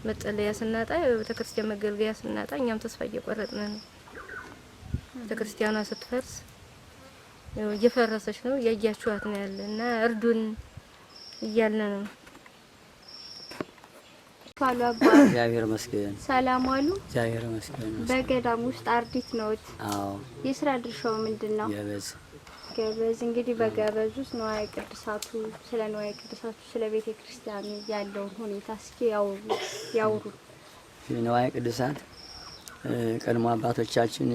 መጸለያ ስናጣ ቤተክርስቲያን መገልገያ ስናጣ እኛም ተስፋ እየቆረጥን ነው። ቤተክርስቲያኗ ስትፈርስ እየፈረሰች ነው እያያችኋት ነው ያለ እና እርዱን እያልን ነው። ካሉ አባ እግዚአብሔር ይመስገን። ሰላም ዋሉ። እግዚአብሔር ይመስገን። በገዳም ውስጥ አርዲት ነዎት? አዎ። የስራ ድርሻው ምንድነው? ገበዝ። እንግዲህ በገበዝ ውስጥ ንዋየ ቅዱሳቱ ስለ ቤተ ክርስቲያኑ ያለውን ሁኔታ እስኪ ያውሩ። ንዋየ ቅዱሳት ቀድሞ አባቶቻችን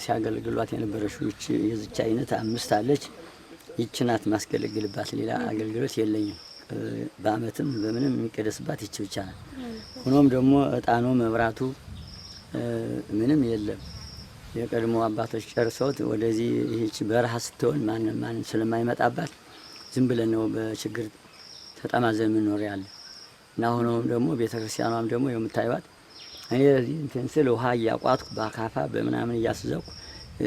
ሲያገለግሏት የነበረችው የዚች አይነት 5 አለች። ይህች ናት ማስገለግልባት፣ ሌላ አገልግሎት የለኝም። በአመትም በምንም የሚቀደስባት ይህች ብቻ ናት። ሆኖም ደግሞ እጣኑ መብራቱ ምንም የለም። የቀድሞ አባቶች ጨርሰውት ወደዚህ ይህች በረሃ ስትሆን ማንም ስለማይመጣባት ዝም ብለን ነው በችግር ተጠማዘን የምንኖር ያለ እና ሆኖም ደግሞ ቤተክርስቲያኗም ደግሞ የምታዩት እኔ እዚህ እንትን ስል ውሃ እያቋጥኩ በአካፋ በምናምን እያስዘኩ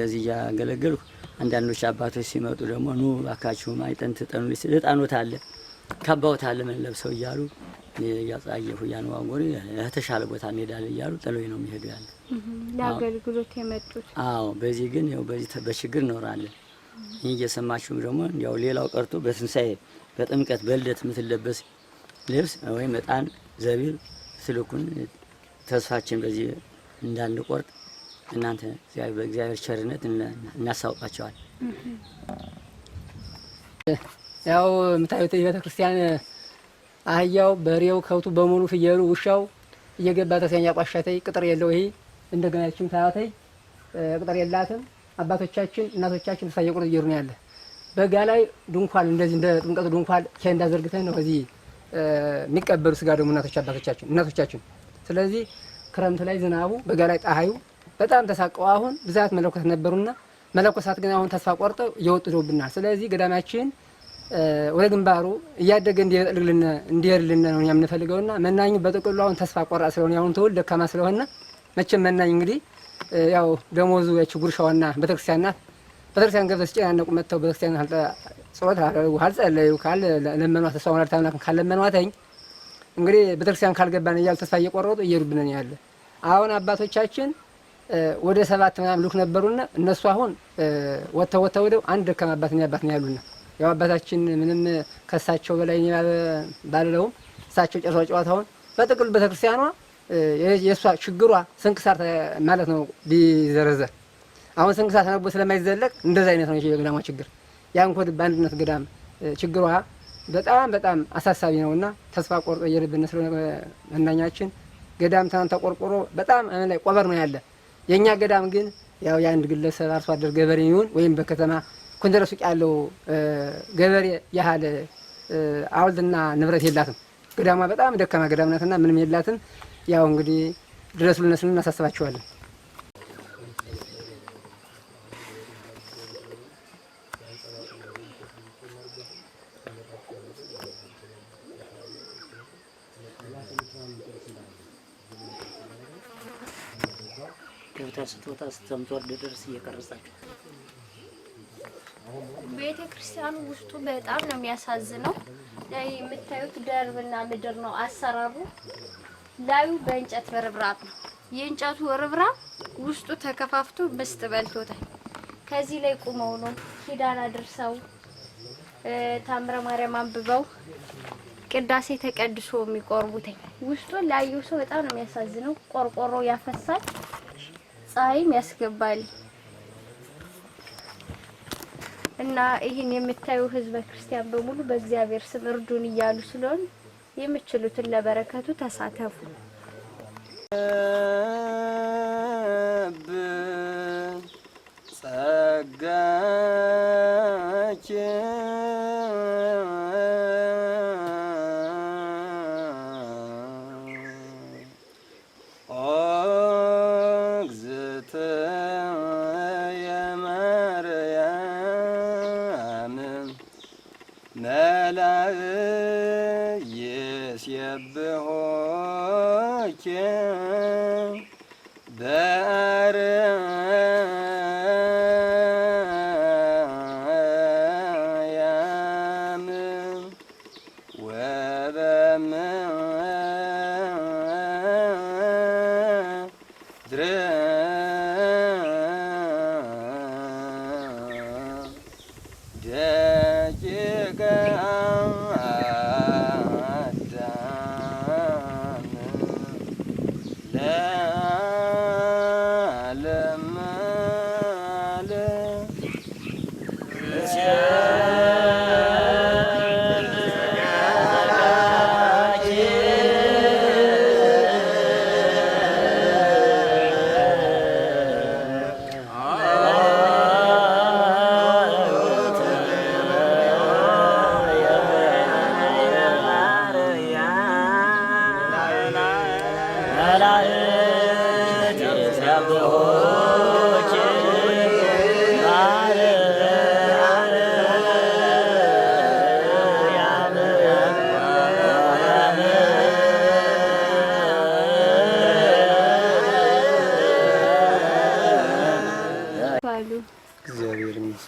እዚህ እያገለገልኩ አንዳንዶች አባቶች ሲመጡ ደግሞ ኑ እባካችሁ ማይጠን ትጠኑ ልጣኖት አለ ካባውት አለ ምን ለብሰው እያሉ እያጻየሁ ያንዋጎሪ የተሻለ ቦታ እንሄዳለን እያሉ ጥሎኝ ነው የሚሄዱ ያለ ለአገልግሎት የመጡት። አዎ። በዚህ ግን ያው በዚህ በችግር ኖራለን። ይህ እየሰማችሁ ደግሞ ያው ሌላው ቀርቶ በትንሳኤ በጥምቀት በልደት የምትለበስ ልብስ ወይ መጣን ዘቢር ስልኩን ተስፋችን በዚህ እንዳንቆርጥ እናንተ በእግዚአብሔር ቸርነት እናሳውቃቸዋል። ያው የምታዩት የቤተክርስቲያን አህያው፣ በሬው፣ ከብቱ በሙሉ ፍየሉ፣ ውሻው እየገባ ተሰኛ ቋሻተይ ቅጥር የለው። ይሄ እንደገና እቺም ታያተይ ቅጥር የላትም። አባቶቻችን እናቶቻችን ተሳየቁት እየሩ ነው ያለ። በጋ ላይ ድንኳን እንደዚህ እንደ ጥምቀቱ ድንኳን ኬንዳ ዘርግተን ነው እዚህ የሚቀበሉ ስጋ ደግሞ እናቶቻችን። ስለዚህ ክረምት ላይ ዝናቡ፣ በጋ ላይ ፀሐዩ በጣም ተሳቀው አሁን ብዛት መለኮሳት ነበሩና መለኮሳት ግን አሁን ተስፋ ቆርጠው እየወጡ ደውብናል። ስለዚህ ገዳማችን ወደ ግንባሩ እያደገ እንዲሄድልን ነው የምንፈልገውና መናኙ በጥቅሉ አሁን ተስፋ ቆራጥ ስለሆነ ያሁን ትውልድ ደካማ ስለሆነ መቼም መናኝ እንግዲህ ያው ደሞዙ ያቺ ጉርሻዋና ቤተክርስቲያን ናት። ቤተክርስቲያን ገብተው ሲጨናነቁ መጥተው ቤተክርስቲያን ጸሎት አልጸለዩ ለመኗት ተስፋ ወላዲተ አምላክ ካለመኗተኝ እንግዲህ ቤተክርስቲያን ካልገባን እያሉ ተስፋ እየቆረጡ እየሄዱብን ነው ያለ። አሁን አባቶቻችን ወደ 7 ምናምን ልክ ነበሩና እነሱ አሁን ወጥተው ወደው አንድ ደካማ አባት ነው ያሉና ያው አባታችን ምንም ከሳቸው በላይ ባልለውም እሳቸው ጨርሰው ጨዋታውን በጥቅል ቤተክርስቲያኗ የእሷ ችግሯ ስንክሳር ማለት ነው ቢዘረዘር አሁን ስንክሳር ተነቦ ስለማይዘለቅ እንደዛ አይነት ነው የገዳሟ ችግር። ያን ኮድ በአንድነት ገዳም ችግሯ በጣም አሳሳቢ ነውና ተስፋ ቆርጦ እየሄድብን ስለሆነ መናኛችን ገዳም ትናንት ተቆርቆሮ በጣም ላይ ቆበር ነው ያለ። የኛ ገዳም ግን ያው የአንድ ግለሰብ አርሶ አደር ገበሬ ይሁን ወይም በከተማ ኩንደረ ሱቅ ያለው ገበሬ ያህል ሐውልትና ንብረት የላትም። ገዳሟ በጣም ደካማ ገዳም ናትና ምንም የላትም። ያው እንግዲህ ድረሱልን ስንል እናሳስባችኋለን። ስትወጣ ስትወርድ ድረስ እየቀረጻችሁ ቤተ ክርስቲያኑ ውስጡ በጣም ነው የሚያሳዝነው። ላይ የምታዩት ደርብና ምድር ነው አሰራሩ። ላዩ በእንጨት ርብራብ ነው። የእንጨቱ ርብራብ ውስጡ ተከፋፍቶ ምስጥ በልቶታል። ከዚህ ላይ ቁመው ነው ኪዳን አድርሰው ታምረ ማርያም አንብበው ቅዳሴ ተቀድሶ የሚቆርቡት። ውስጡ ላዩ ሰው በጣም ነው የሚያሳዝነው። ቆርቆሮ ያፈሳል፣ ፀሐይም ያስገባል። እና ይህን የምታዩ ህዝበ ክርስቲያን በሙሉ በእግዚአብሔር ስም እርዱን እያሉ ስለሆነ የምትችሉትን ለበረከቱ ተሳተፉ።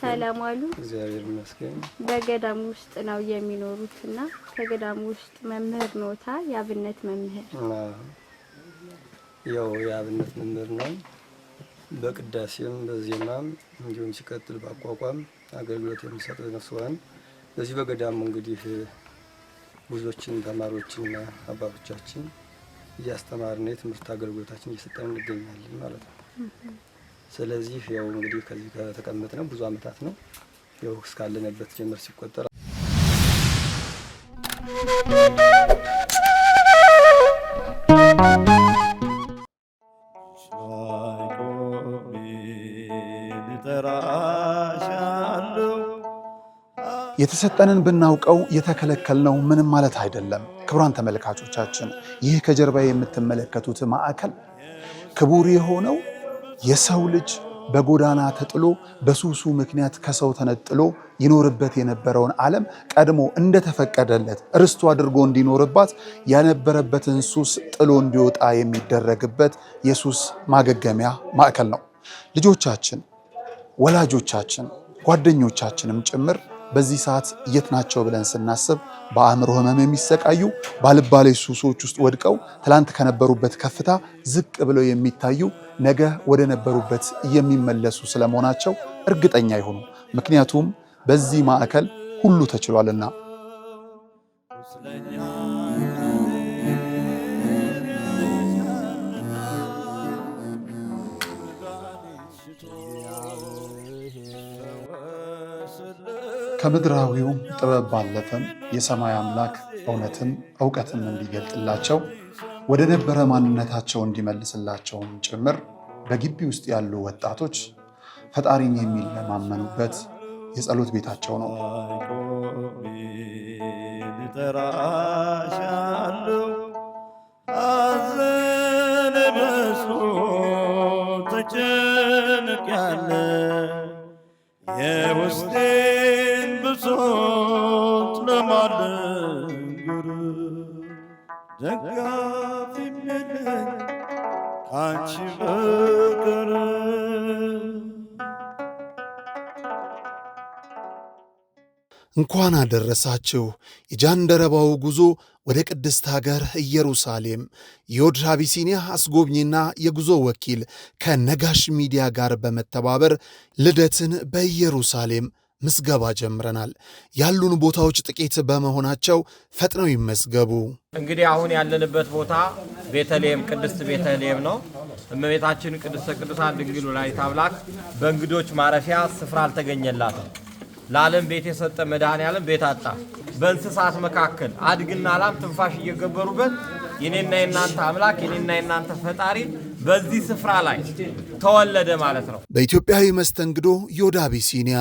ሰላም ዋሉ። እግዚአብሔር ይመስገን። በገዳም ውስጥ ነው የሚኖሩትና ከገዳም ውስጥ መምህር ኖታ የአብነት መምህር ያው የአብነት መምህር ነው። በቅዳሴም በዜማም እንዲሁም ሲቀጥል በአቋቋም አገልግሎት የሚሰጥ ነፍስዋን በዚህ በገዳሙ እንግዲህ ብዙዎችን ተማሪዎችና አባቶቻችን እያስተማርን የትምህርት አገልግሎታችን እየሰጠን እንገኛለን ማለት ነው። ስለዚህ ያው እንግዲህ ከዚህ ከተቀመጥነው ብዙ አመታት ነው። ያው እስካለንበት ጀምር ሲቆጠር የተሰጠንን ብናውቀው የተከለከልነው ምንም ማለት አይደለም። ክቡራን ተመልካቾቻችን ይህ ከጀርባ የምትመለከቱት ማዕከል ክቡር የሆነው የሰው ልጅ በጎዳና ተጥሎ በሱሱ ምክንያት ከሰው ተነጥሎ ይኖርበት የነበረውን ዓለም ቀድሞ እንደተፈቀደለት ርስቱ አድርጎ እንዲኖርባት ያነበረበትን ሱስ ጥሎ እንዲወጣ የሚደረግበት የሱስ ማገገሚያ ማዕከል ነው። ልጆቻችን፣ ወላጆቻችን፣ ጓደኞቻችንም ጭምር በዚህ ሰዓት የት ናቸው ብለን ስናስብ በአእምሮ ህመም የሚሰቃዩ ባልባሌ ሱሶች ውስጥ ወድቀው ትላንት ከነበሩበት ከፍታ ዝቅ ብለው የሚታዩ ነገ ወደ ነበሩበት የሚመለሱ ስለመሆናቸው እርግጠኛ ይሁኑ። ምክንያቱም በዚህ ማዕከል ሁሉ ተችሏልና። ከምድራዊው ጥበብ ባለፈም የሰማይ አምላክ እውነትን ዕውቀትን እንዲገልጥላቸው ወደ ነበረ ማንነታቸው እንዲመልስላቸውም ጭምር በግቢ ውስጥ ያሉ ወጣቶች ፈጣሪን የሚለማመኑበት የጸሎት ቤታቸው ነው። የውስጤን ብሶት ለማልነግር ደጋፊ የለኝ ካንቺ በቀር። እንኳን አደረሳችሁ። የጃንደረባው ጉዞ ወደ ቅድስት ሀገር ኢየሩሳሌም የዮድ አቢሲኒያ አስጎብኝና የጉዞ ወኪል ከነጋሽ ሚዲያ ጋር በመተባበር ልደትን በኢየሩሳሌም ምዝገባ ጀምረናል። ያሉን ቦታዎች ጥቂት በመሆናቸው ፈጥነው ይመዝገቡ። እንግዲህ አሁን ያለንበት ቦታ ቤተልሔም ቅድስት ቤተልሔም ነው። እመቤታችን ቅድስተ ቅዱሳን ድንግል ወላዲተ አምላክ በእንግዶች ማረፊያ ስፍራ አልተገኘላትም። ለዓለም ቤት የሰጠ መድኃኔዓለም ቤት አጣ። በእንስሳት መካከል አድግና ላም ትንፋሽ እየገበሩበት የኔና የናንተ አምላክ የኔና የናንተ ፈጣሪ በዚህ ስፍራ ላይ ተወለደ ማለት ነው። በኢትዮጵያዊ መስተንግዶ ዮድ አቢሲኒያ፣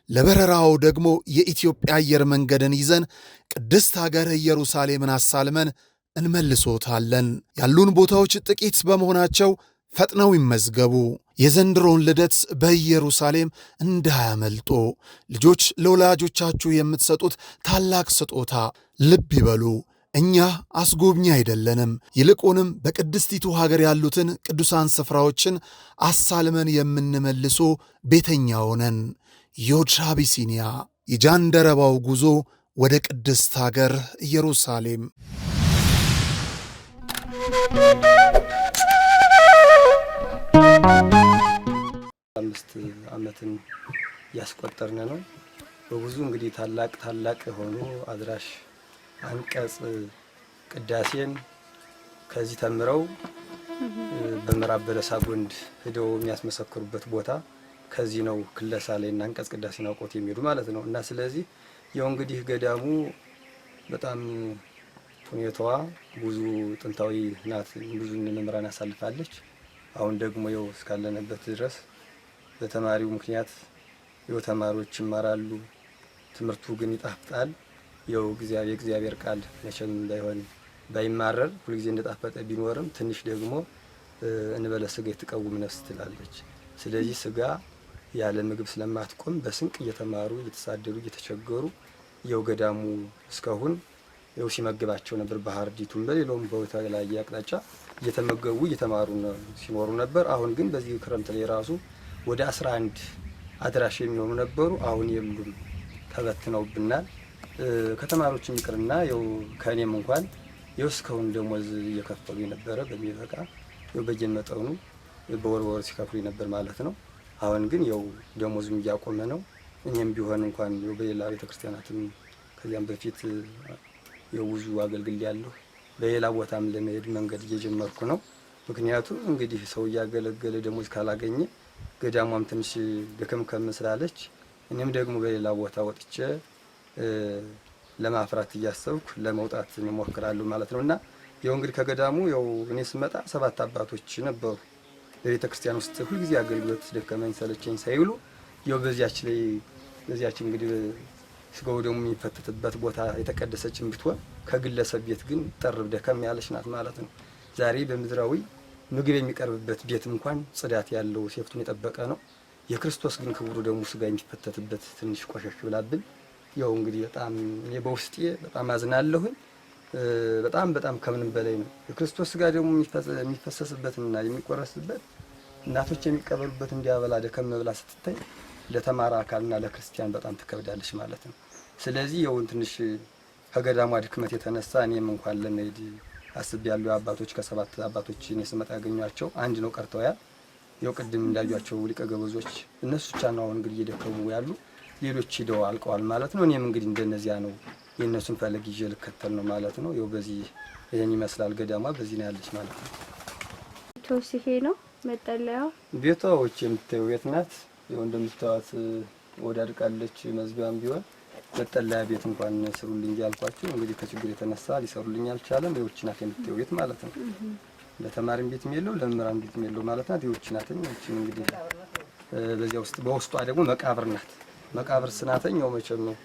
ለበረራው ደግሞ የኢትዮጵያ አየር መንገድን ይዘን ቅድስት ሀገር ኢየሩሳሌምን አሳልመን እንመልሶታለን። ያሉን ቦታዎች ጥቂት በመሆናቸው ፈጥነው ይመዝገቡ። የዘንድሮን ልደት በኢየሩሳሌም እንዳያመልጦ። ልጆች ለወላጆቻችሁ የምትሰጡት ታላቅ ስጦታ ልብ ይበሉ። እኛ አስጎብኚ አይደለንም። ይልቁንም በቅድስቲቱ ሀገር ያሉትን ቅዱሳን ስፍራዎችን አሳልመን የምንመልሶ ቤተኛ ሆነን። ዮድ አቢሲኒያ፣ የጃንደረባው ጉዞ ወደ ቅድስት ሀገር ኢየሩሳሌም። 5 ዓመትን ያስቆጠርን ነው። በብዙ እንግዲህ ታላቅ የሆኑ አድራሽ አንቀጽ ቅዳሴን ከዚህ ተምረው በምዕራብ በለሳ ጎንድ ሄደው የሚያስመሰክሩበት ቦታ ከዚህ ነው። ክለሳ ላይና አንቀጽ ቅዳሴን አውቆት የሚሄዱ ማለት ነው። እና ስለዚህ ያው እንግዲህ ገዳሙ በጣም ሁኔታዋ ብዙ ጥንታዊ ናት። ብዙ መምህራን ያሳልፋለች። አሁን ደግሞ ያው እስካለንበት ድረስ በተማሪው ምክንያት ያው ተማሪዎች ይማራሉ። ትምህርቱ ግን ይጣፍጣል። ያው የእግዚአብሔር ቃል መቼም ባይማረር ሁልጊዜ እንደጣፈጠ ቢኖርም ትንሽ ደግሞ እንበለ ስጋ የተቀውም ነፍስ ትላለች። ስለዚህ ስጋ ያለ ምግብ ስለማትቆም በስንቅ እየተማሩ እየተሳደዱ እየተቸገሩ ያው ገዳሙ እስካሁን ያው ሲመግባቸው ነበር። ባህር ዲቱም በሌላውም ቦታ ላይ አቅጣጫ እየተመገቡ እየተማሩ ሲኖሩ ነበር። አሁን ግን በዚህ ክረምት ላይ ራሱ ወደ 11 አድራሽ የሚሆኑ ነበሩ። አሁን የሉም፣ ተበትነውብናል። ከተማሪዎችም ይቅርና ያው ከኔም እንኳን ያው እስካሁን ደሞዝ እየከፈሉ የነበረ በሚበቃ ያው በየመጠኑ በወር ሲከፍሉ ነበር ማለት ነው። አሁን ግን ያው ደሞዙም እያቆመ ነው። እኛም ቢሆን እንኳን ያው በሌላ ቤተክርስቲያናትም ከዚያም በፊት ያው ብዙ አገልግል ያለው በሌላ ቦታም ለመሄድ መንገድ እየጀመርኩ ነው። ምክንያቱም እንግዲህ ሰው እያገለገለ ደሞዝ ካላገኘ ገዳሟም ትንሽ ደከምከም ስላለች እኔም ደግሞ በሌላ ቦታ ወጥቼ ለማፍራት እያሰብኩ ለመውጣት እሞክራለሁ ማለት ነውና ያው እንግዲህ ከገዳሙ ያው እኔ ስመጣ 7 አባቶች ነበሩ በቤተ ክርስቲያን ውስጥ ሁልጊዜ አገልግሎት ደከመኝ ሰለቸኝ ሳይሉ ያው በዚያች እንግዲህ ስጋው ደግሞ የሚፈተትበት ቦታ የተቀደሰችን ብትሆን ከግለሰብ ቤት ግን ጠርብ ደከም ያለች ናት ማለት ነው። ዛሬ በምድራዊ ምግብ የሚቀርብበት ቤት እንኳን ጽዳት ያለው ሴፍቱን የጠበቀ ነው። የክርስቶስ ግን ክቡሩ ደግሞ ስጋ የሚፈተትበት ትንሽ ቆሸሽ ብላብን ያው እንግዲህ በጣም እኔ በውስጤ በጣም አዝናለሁኝ። በጣም ከምንም በላይ ነው። የክርስቶስ ስጋ ደግሞ የሚፈሰስበትና የሚቆረስበት እናቶች የሚቀበሉበት እንዲያበላ ደከም ብላ ስትታይ ለተማረ አካልና ለክርስቲያን በጣም ትከብዳለች ማለት ነው። ስለዚህ ያው ትንሽ ከገዳሟ ድክመት የተነሳ እኔም እንኳን ለመሄድ አስቤያለሁ። አባቶች ከ7 አባቶች እኔ ስመጣ ያገኟቸው አንድ ነው ቀርተዋል። ያው ቅድም እንዳያቸው ሊቀ ገበዞች እነሱ ብቻ ነው አሁን እንግዲህ እየደከሙ ያሉ፣ ሌሎች ሄደው አልቀዋል ማለት ነው። እኔም እንግዲህ እንደነዚያ ነው የእነሱን ፈለግ ይዤ ልከተል ነው ማለት ነው። ያው በዚህ ይሄን ይመስላል ገዳሟ በዚህ ነው ያለች ማለት ነው። ቶሲሄ ነው መጠለያው። ቤቷዎች የምታዩ ቤት ናት። ያው እንደምታዩት ወዳድቃለች። መዝጊያም ቢሆን መጠለያ ቤት እንኳን ስሩልኝ ያልኳቸው እንግዲህ ከችግር የተነሳ ሊሰሩልኝ አልቻለም። ይውጭ ናት የምታዩ ቤት ማለት ነው። ለተማሪም ቤት የሚለው ለመምህራን ቤት የሚለው ማለት ናት። ይውጭ ናት። እቺን እንግዲህ በዚያ ውስጥ በውስጧ ደግሞ መቃብር ናት። መቃብር ስናተኝ ያው መቼም ነው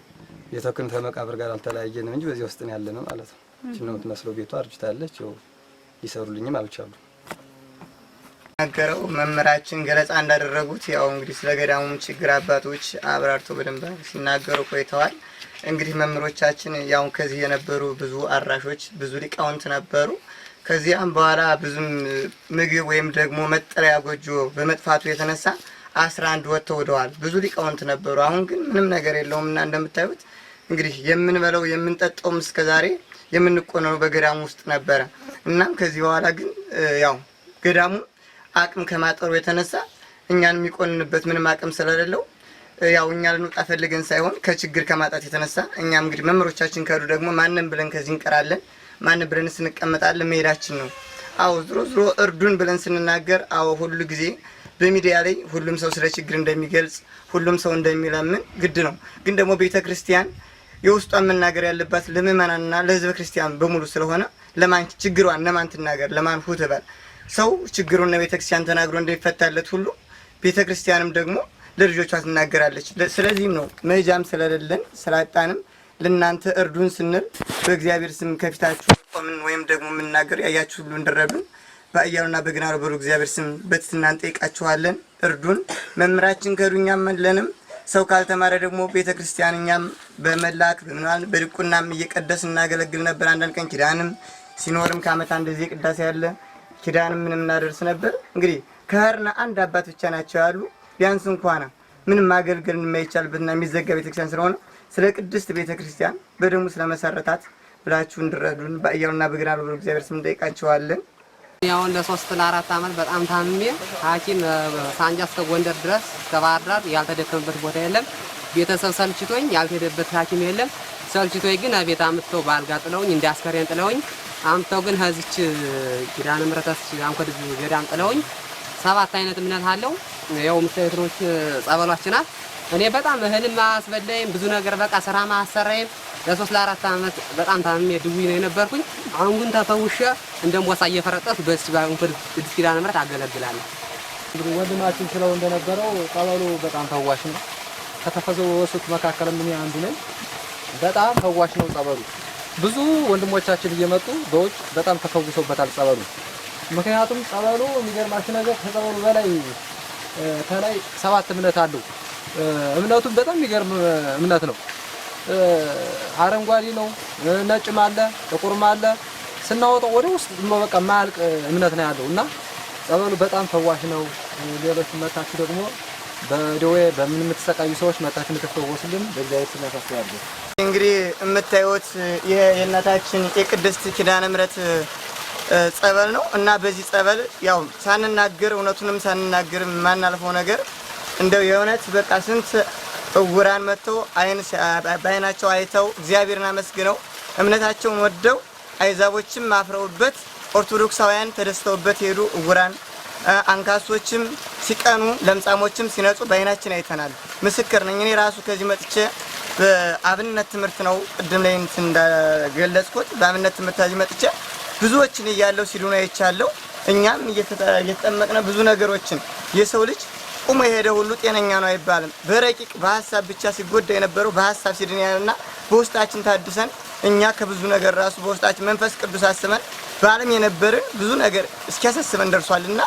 የተክን ከመቃብር ጋር አልተለያየንም እንጂ በዚያ ውስጥ ነው ያለነው ማለት ነው። እቺ ነው የምትመስለው ቤቷ አርጅታለች። ያው ሊሰሩልኝም አልቻሉም። ነገረው መምህራችን ገለጻ እንዳደረጉት ያው እንግዲህ ስለ ገዳሙም ችግር አባቶች አብራርቶ በደንብ ሲናገሩ ቆይተዋል። እንግዲህ መምህሮቻችን ያው ከዚህ የነበሩ ብዙ አራሾች ብዙ ሊቃውንት ነበሩ። ከዚያም በኋላ ብዙም ምግብ ወይም ደግሞ መጠለያ ጎጆ በመጥፋቱ የተነሳ 11 ወጥተው ወደዋል። ብዙ ሊቃውንት ነበሩ። አሁን ግን ምንም ነገር የለውምና እንደምታዩት እንግዲህ የምንበለው የምንጠጣውም እስከዛሬ የምንቆነው በገዳሙ ውስጥ ነበረ። እናም ከዚህ በኋላ ግን ያው ገዳሙ አቅም ከማጠሩ የተነሳ እኛን የሚቆንንበት ምንም አቅም ስለሌለው ያው እኛ ልንወጣ ፈልገን ሳይሆን ከችግር ከማጣት የተነሳ እኛም እንግዲህ መምህሮቻችን ካሉ ደግሞ ማንንም ብለን ከዚህ እንቀራለን፣ ማንንም ብለን ስንቀመጣለን መሄዳችን ነው። አዎ ዝሮ እርዱን ብለን ስንናገር አዎ ሁሉ ጊዜ በሚዲያ ላይ ሁሉም ሰው ስለ ችግር እንደሚገልጽ ሁሉም ሰው እንደሚለምን ግድ ነው። ግን ደግሞ ቤተክርስቲያን የውስጧን መናገር ያለባት ለምእመናንና ለሕዝበ ክርስቲያን በሙሉ ስለሆነ ለማን ችግሯን ለማን ትናገር ለማን ሁትበል ሰው ችግሩን ለቤተክርስቲያን ተናግሮ እንደሚፈታለት ሁሉ ቤተክርስቲያንም ደግሞ ለልጆቿ ትናገራለች። ስለዚህም ነው መጃም ስለሌለን ስላጣንም ለናንተ እርዱን ስንል በእግዚአብሔር ስም ከፊታችሁ ቆምን ወይም ደግሞ የምናገር ያያችሁ ሁሉ እንድረዱን በአያሉና በግናሩ በሩ እግዚአብሔር ስም በትህትና እንጠይቃችኋለን። እርዱን። መምህራችን ከዱኛም መለንም ሰው ካልተማረ ደግሞ ቤተክርስቲያን እኛም በመላክ በድቁናም እየቀደስ እናገለግል ነበር። አንዳንድ ቀን ኪዳንም ሲኖርም ከዓመት እንደዚህ ቅዳሴ ያለ ኪዳንም ምንም እናደርስ ነበር። እንግዲህ ከህርና አንድ አባት ብቻ ናቸው ያሉ። ቢያንስ እንኳን ምንም ማገልገል የማይቻልበትና የሚዘጋ ቤተክርስቲያን ስለሆነ ስለ ቅድስት ቤተክርስቲያን በደሙ ስለመሰረታት ብላችሁ እንድረዱን በአያሉና በግናሩ በሩ እግዚአብሔር ስም እንጠይቃችኋለን። ያውን ለ3 ለ4 ዓመት በጣም ታምሜ ሐኪም ሳንጃ እስከ ጎንደር ድረስ እስከ ባህር ዳር ያልተደከመበት ቦታ የለም። ቤተሰብ ሰልችቶኝ ያልሄደበት ሐኪም የለም። ሰልችቶኝ ግን ቤት አምጥተው ባልጋ ጥለውኝ እንዳስከሬን ጥለውኝ አምጥተው ግን ህዝች ኪዳነ ምሕረት አንኮድ ገዳም ጥለውኝ 7 አይነት እምነት አለው። ያው ምሳሌትሮች ጸበሏችን ናት። እኔ በጣም እህልም አስበላይም ብዙ ነገር በቃ ስራ ማሰራይም ለ3 ለ4 ዓመት በጣም ታምሜ ድውይ ነው የነበርኩኝ። አሁን ግን ተፈውሼ እንደምወሳ እየፈረጠቱ በዚህ ባንኩድ ቅድስት ኪዳነ ምሕረት አገለግላለሁ። ወንድማችን ስለው እንደነበረው ጸበሉ በጣም ፈዋሽ ነው። ከተፈወሱት መካከል ምን አንዱ ነኝ። በጣም ፈዋሽ ነው ጸበሉ። ብዙ ወንድሞቻችን እየመጡ በውጭ በጣም ተፈውሰውበታል ጸበሉ። ምክንያቱም ጸበሉ የሚገርማችሁ ነገር ከጸበሉ በላይ ከላይ 7 እምነት አለው። እምነቱም በጣም የሚገርም እምነት ነው። አረንጓዴ ነው፣ ነጭም አለ፣ ጥቁርም አለ። ስናወጣው ወደ ውስጥ በቃ ማያልቅ እምነት ነው ያለው እና ጸበሉ በጣም ፈዋሽ ነው። ሌሎች መታችሁ ደግሞ በደዌ በምን የምትሰቃዩ ሰዎች መታችሁ እንድትፈወሱልን በእግዚአብሔር ስም እናሳስባለን። እንግዲህ የምታዩት ይሄ የእናታችን የቅድስት ኪዳነ ምሕረት ጸበል ነው እና በዚህ ጸበል ያው ሳንናገር እውነቱንም ሳንናገር ማናልፈው ነገር እንደው የእውነት በቃ ስንት እውራን መጥተው በዓይናቸው አይተው እግዚአብሔርን አመስግነው እምነታቸውን ወደው አይዛቦችም አፍረውበት ኦርቶዶክሳውያን ተደስተውበት ሄዱ። እውራን አንካሶችም ሲቀኑ ለምጻሞችም ሲነጹ በዓይናችን አይተናል። ምስክር ነኝ። እኔ ራሱ ከዚህ መጥቼ በአብነት ትምህርት ነው ቅድም ላይ እንደገለጽኩት በአብነት ትምህርት እዚህ መጥቼ ብዙዎችን እያለው ሲሉና አይቻለው። እኛም እየተጠመቅነ ብዙ ነገሮችን የሰው ልጅ ቁሞ የሄደ ሁሉ ጤነኛ ነው አይባልም። በረቂቅ በሐሳብ ብቻ ሲጎዳ የነበረው በሐሳብ ሲድን ያለና በውስጣችን ታድሰን እኛ ከብዙ ነገር ራሱ በውስጣችን መንፈስ ቅዱስ አስመን በዓለም የነበርን ብዙ ነገር እስኪያሳስበን ደርሷልና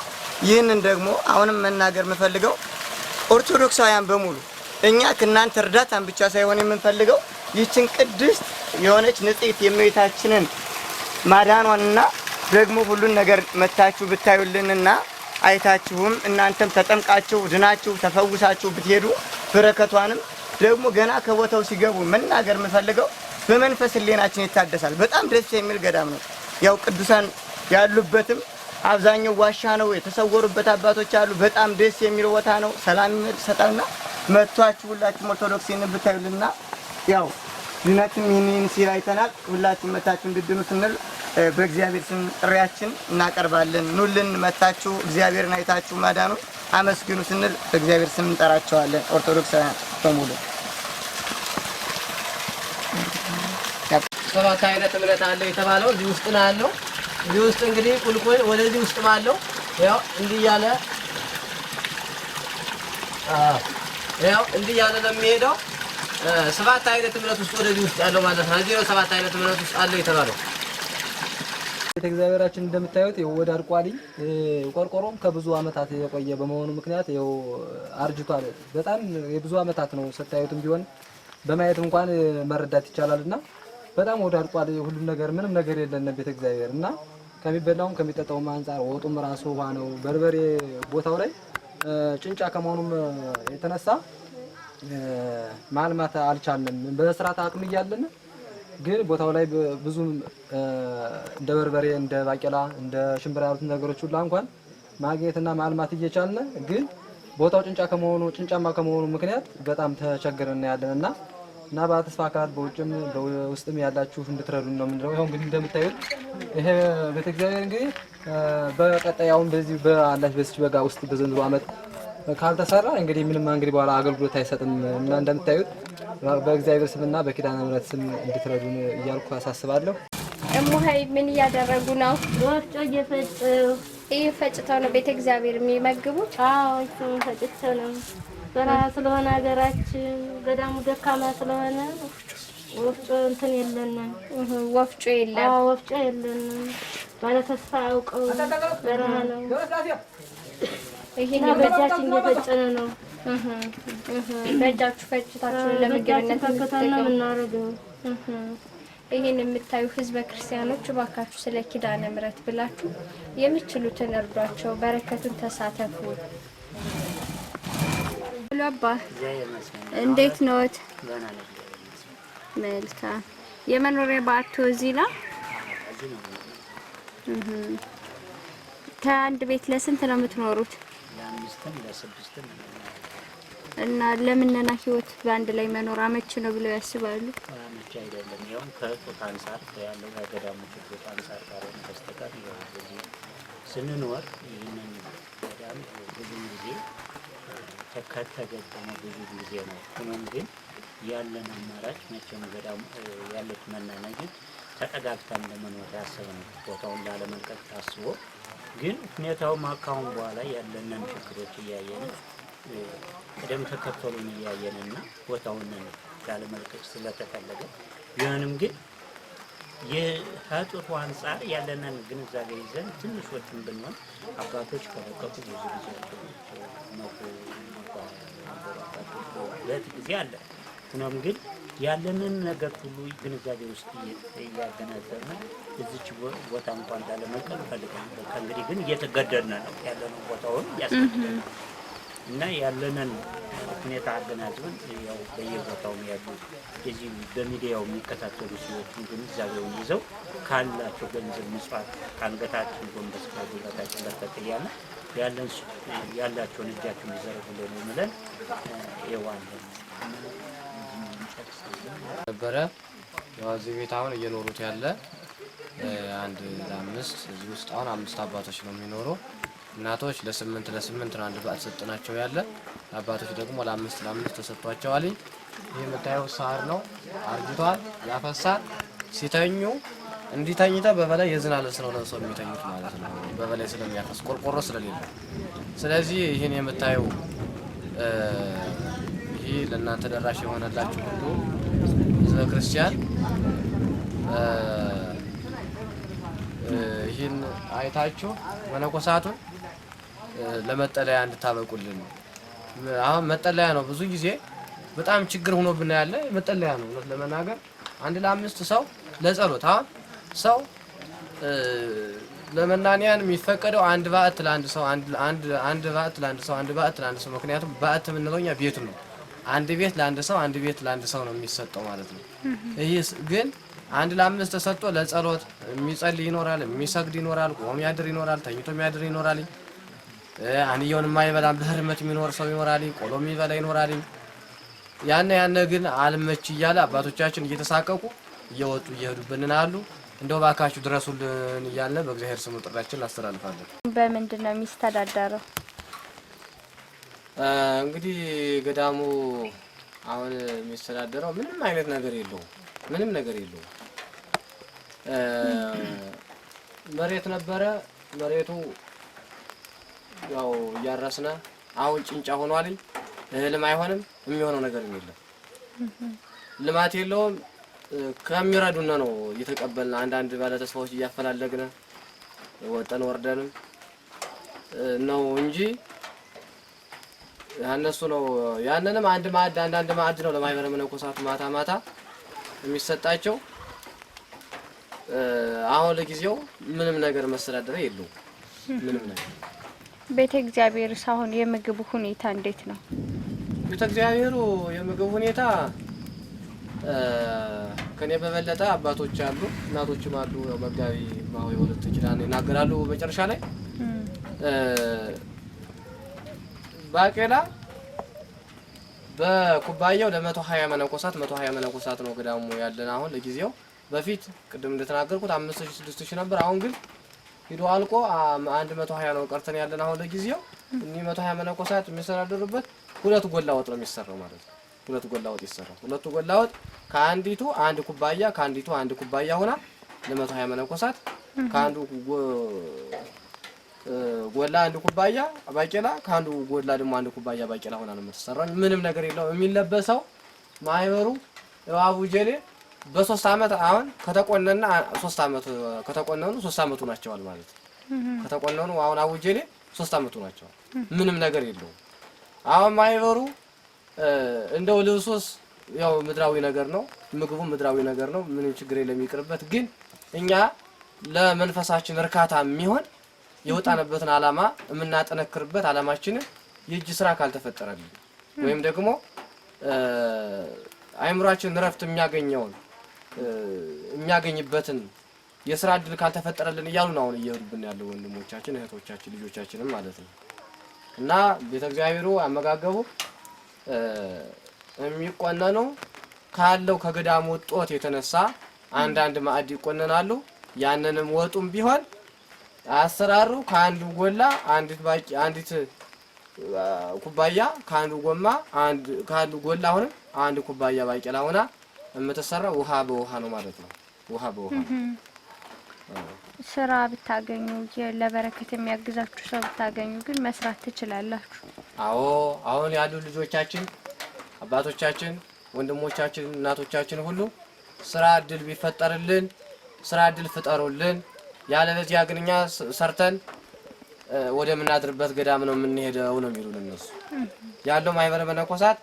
ይህንን ደግሞ አሁንም መናገር የምፈልገው ኦርቶዶክሳውያን በሙሉ እኛ ከእናንተ እርዳታን ብቻ ሳይሆን የምንፈልገው ይህችን ቅድስት የሆነች ንጽሕት የእመቤታችንን ማዳኗንና ደግሞ ሁሉን ነገር መታችሁ ብታዩልንና አይታችሁም እናንተም ተጠምቃችሁ ድናችሁ ተፈውሳችሁ ብትሄዱ በረከቷንም ደግሞ ገና ከቦታው ሲገቡ መናገር የምፈልገው በመንፈስ ሕሊናችን ይታደሳል። በጣም ደስ የሚል ገዳም ነው። ያው ቅዱሳን ያሉበትም አብዛኛው ዋሻ ነው፣ የተሰወሩበት አባቶች አሉ። በጣም ደስ የሚል ቦታ ነው። ሰላም ይሰጣልና መጥቷችሁ ሁላችሁም ኦርቶዶክስን ብታዩልና ያው ድነትም ይህንን ሲል አይተናል። ሁላችሁም መታችሁ እንድድኑ ስንል በእግዚአብሔር ስም ጥሪያችን እናቀርባለን። ኑልን መታችሁ እግዚአብሔርን አይታችሁ ማዳኑን አመስግኑ ስንል በእግዚአብሔር ስም እንጠራቸዋለን። ኦርቶዶክሳውያን በሙሉ ሰባት አይነት እምነት አለው የተባለው እዚህ ውስጥ ነው ያለው። እዚህ ውስጥ እንግዲህ ቁልቁል ወደዚህ ውስጥ ባለው ያው እንዲህ ያለ ነው የሚሄደው። ሰባት አይነት እምነት ውስጥ ወደዚህ ውስጥ ያለው ማለት ነው። እዚህ ነው ሰባት አይነት እምነት ውስጥ አለው የተባለው። ቤተ እግዚአብሔራችን እንደምታዩት ወደ አርቋሊ ቆርቆሮም ከብዙ አመታት የቆየ በመሆኑ ምክንያት አርጅቷል። በጣም የብዙ አመታት ነው። ስታዩትም ቢሆን በማየት እንኳን መረዳት ይቻላልና በጣም ወደ አርቋሊ ሁሉም ነገር ምንም ነገር የለንም ቤተ እግዚአብሔር እና ከሚበላውም ከሚጠጣውም አንፃር ወጡም ራሱ ውሃ ነው። በርበሬ ቦታው ላይ ጭንጫ ከመሆኑም የተነሳ ማልማት አልቻልንም። በስርዓት አቅም እያለን ግን ቦታው ላይ ብዙ እንደ በርበሬ እንደ ባቄላ እንደ ሽምብራ ያሉት ነገሮች ሁሉ እንኳን ማግኘትና ማልማት እየቻልን ግን ቦታው ጭንጫማ ከመሆኑ ምክንያት በጣም ተቸግረን ያለንና እና በተስፋ አካል በውጭም በውስጥም ያላችሁ እንድትረዱን ነው የምንለው። ይሄው እንግዲህ እንደምታዩት ይሄ ቤተ እግዚአብሔር እንግዲህ በቀጣዩም በዚህ በአላህ በዚህ በጋ ውስጥ በዘንድሮ ዓመት ካልተሰራ እንግዲህ ምንም እንግዲህ በኋላ አገልግሎት አይሰጥም እና እንደምታዩት በእግዚአብሔር ስምና በኪዳነ ምሕረት ስም እንድትረዱን እያልኩ አሳስባለሁ። እሙሀይ ምን እያደረጉ ነው? ወፍጮ እየፈጭተው ነው ቤተ እግዚአብሔር የሚመግቡት? አዎ እሱን ፈጭተው ነው። በረሃ ስለሆነ ሀገራችን ገዳሙ ደካማ ስለሆነ ወፍጮ እንትን የለንም። ወፍጮ የለም። አዎ ወፍጮ የለንም። ባለ ተስፋ አውቀው በረሃ ነው። ይሄን በእጃችን እየፈጨነ ነው። በእጃችሁ ፈጭታችሁ ለምግብነት ነው የምናደርገው። ይሄን የምታዩ ህዝበ ክርስቲያኖች እባካችሁ ስለ ኪዳነ ምሕረት ብላችሁ የምትችሉትን እርዷቸው፣ በረከቱን ተሳተፉ። አባ እንዴት ነዎት? መልካም። የመኖሪያ ባቶ እዚህ ነው? ከአንድ ቤት ለስንት ነው የምትኖሩት? ለአምስትም ለስድስትም። እና ለምንና ህይወት በአንድ ላይ መኖር አመች ነው ብለው ያስባሉ? አመች አይደለም። ያውም ከእጦት አንፃር ያለው ከገዳሙ ችግር አንፃር ካልሆነ በስተቀር በዚህ ስንኖር ይህንን ገዳም ብዙ ጊዜ ከተገጠመ ብዙ ጊዜ ነው። ሆኖም ግን ያለን አማራጭ መቼም ገዳሙ ያለች መናነግን ተጠጋግተን ለመኖር ያሰብነው ቦታውን ላለመልቀቅ ታስቦ ግን ሁኔታውም ካሁን በኋላ ያለንን ችግሮች እያየን ቅደም ተከተሉን እያየንና ቦታውን ላለመልቀቅ ስለተፈለገ ቢሆንም ግን የህጥሩ አንፃር ያለንን ግንዛቤ ይዘን ትንሾችን ብንሆን አባቶች ከለቀቁ ብዙ ጊዜ ሁለት ጊዜ አለ። ሆኖም ግን ያለንን ነገር ሁሉ ግንዛቤ ውስጥ እያገናዘብን እዚች ቦታ እንኳን ላለመልቀቅ ፈልገን ከእንግዲህ ግን እየተገደድን ነው ያለንን ቦታውን ያስገድደን እና ያለንን ሁኔታ አገናዝበን ያው በየቦታው ያሉ እዚህ በሚዲያው የሚከታተሉ ሰዎችን ግንዛቤውን ይዘው ካላቸው ገንዘብ ምጽዋት ከአንገታችን ጎንበስ ከጉልበታችን በርከት እያለ ያላቸውን እጃቸውን ይዘረጉልን ብለን ይዋለን ነበረ። ያው እዚህ ቤት አሁን እየኖሩት ያለ አንድ ለአምስት እዚህ ውስጥ አሁን 5 አባቶች ነው የሚኖሩ። እናቶች ለስምንት ነው አንድ ባት ሰጥናቸው ያለ። አባቶች ደግሞ ለአምስት ተሰጥቷቸዋል። ይሄ የምታየው ሳር ነው፣ አርጅቷል፣ ያፈሳል። ሲተኙ እንዲተኝተ በበላይ የዝናብ ልብስ ነው ለብሰው የሚተኙት ማለት ነው፣ በበላይ ስለሚያፈስ ቆርቆሮ ስለሌለ። ስለዚህ ይሄን የምታየው ይሄ ለእናንተ ደራሽ የሆነላችሁ ሁሉ ህዝበ ክርስቲያን ይህን አይታችሁ መነኮሳቱን ለመጠለያ እንድታበቁልን። አሁን መጠለያ ነው ብዙ ጊዜ በጣም ችግር ሆኖብን ያለ መጠለያ ነው። እውነት ለመናገር 1 ለ5 ሰው ለጸሎት አሁን ሰው ለመናንያን የሚፈቀደው 1 በዓት ለአንድ ሰው 1 በዓት ለአንድ ሰው 1 በዓት ለአንድ ሰው። ምክንያቱም በዓት የምንለው እኛ ቤቱ ነው። 1 ቤት ለአንድ ሰው 1 ቤት ለአንድ ሰው ነው የሚሰጠው ማለት ነው። ይህ ግን 1 ለ5 ተሰጥቶ ለጸሎት የሚጸልይ ይኖራል፣ የሚሰግድ ይኖራል፣ ቆሞ የሚያድር ይኖራል፣ ተኝቶ የሚያድር ይኖራል። አንየውን የማይበላ በህርመት የሚኖር ሰው ይኖራል፣ ቆሎ የሚበላ ይኖራል። ያነ ግን አልመች እያለ አባቶቻችን እየተሳቀቁ እየወጡ እየሄዱብን አሉ። እንደው ባካችሁ ድረሱልን እያልን በእግዚአብሔር ስም ጥሪያችን እናስተላልፋለን። በምንድን ነው የሚስተዳደረው? እንግዲህ ገዳሙ አሁን የሚስተዳደረው ምንም አይነት ነገር የለውም። ምንም ነገር የለውም። መሬት ነበረ። መሬቱ ያው እያረስነ አሁን ጭንጫ ሆኗል። እህልም አይሆንም። የሚሆነው ነገር የለም። ልማት የለውም። ከሚረዱና ነው እየተቀበልን አንዳንድ ባለተስፋዎች እያፈላለግነ ወጠን ወርደንም ነው እንጂ ያነሱ ነው። ያንንም አንዳንድ ማዕድ ነው ለማህበረ መነኮሳቱ ማታ የሚሰጣቸው። አሁን ለጊዜው ምንም ነገር መስተዳደሪያ የለውም። ምንም ነገር። ቤተ እግዚአብሔር አሁን የምግብ ሁኔታ እንዴት ነው? ቤተ እግዚአብሔሩ የምግብ ሁኔታ ከኔ በበለጠ አባቶች አሉ፣ እናቶችም አሉ። መጋቢ ማው የወለተ ኪዳን ይናገራሉ። መጨረሻ ላይ ባቄላ በኩባያው ለ120 መነኮሳት ነው ገዳሙ ያለን አሁን ለጊዜው። በፊት ቅድም እንደተናገርኩት 5000 6000 ነበር። አሁን ግን ሂዶ አልቆ 120 ነው ቀርተን ያለን አሁን ለጊዜው። እኚህ 120 መነኮሳት የሚሰራደሩበት 2 ጎላ ወጥ ነው የሚሰራው ማለት ነው። 2 ጎላ ወጥ ይሰራል። 2 ጎላ ወጥ ከአንዲቱ 1 ኩባያ ከአንዲቱ 1 ኩባያ ሆና ለ120 መነኮሳት ከአንዱ ጎላ 1 ኩባያ ባቄላ ከአንዱ ጎላ ደግሞ 1 ኩባያ ባቄላ ሆና ነው የምትሰራው። ምንም ነገር የለውም። የሚለበሰው ማህበሩ አቡጀሌ በ3 አመት አሁን ከተቆነና 3 አመት ከተቆነኑ 3 አመቱ ናቸዋል ማለት ነው። ከተቆነኑ አሁን አቡጀሌ 3 አመቱ ናቸዋል። ምንም ነገር የለውም። አሁን ማህበሩ እንደው ልብሱስ ያው ምድራዊ ነገር ነው፣ ምግቡ ምድራዊ ነገር ነው። ምንም ችግር የለም ይቅርበት። ግን እኛ ለመንፈሳችን እርካታ የሚሆን የወጣንበትን አላማ የምናጠነክርበት አላማችንን የእጅ ስራ ካልተፈጠረልን ወይም ደግሞ አይምሯችን ረፍት የሚያገኝበትን የስራ እድል ካልተፈጠረልን እያሉ ነው አሁን እየሄዱብን ያለው ወንድሞቻችን እህቶቻችን ልጆቻችንም ማለት ነው። እና ቤተ እግዚአብሔሩ አመጋገቡ የሚቆነነው ካለው ከገዳሙ ጦት የተነሳ አንዳንድ ማዕድ ይቆነናሉ። ያንንም ወጡም ቢሆን አሰራሩ ከአንዱ ጎላ አንዲት ኩባያ ከአንዱ ጎላ አሁንም 1 ኩባያ ባቄላ ሆና የምትሰራው ውሃ በውሃ ነው ማለት ነው። ውሃ በውሃ ስራ ብታገኙ ለበረከት የሚያግዛችሁ ሰው ብታገኙ ግን መስራት ትችላላችሁ። አዎ አሁን ያሉ ልጆቻችን አባቶቻችን ወንድሞቻችን እናቶቻችን ሁሉ ስራ እድል ቢፈጠርልን ስራ እድል ፍጠሩልን። ያለበዚያ ግን እኛ ሰርተን ወደ ምናድርበት ገዳም ነው የምንሄደው ነው የሚሉን እነሱ። ያለው ማህበረ መነኮሳት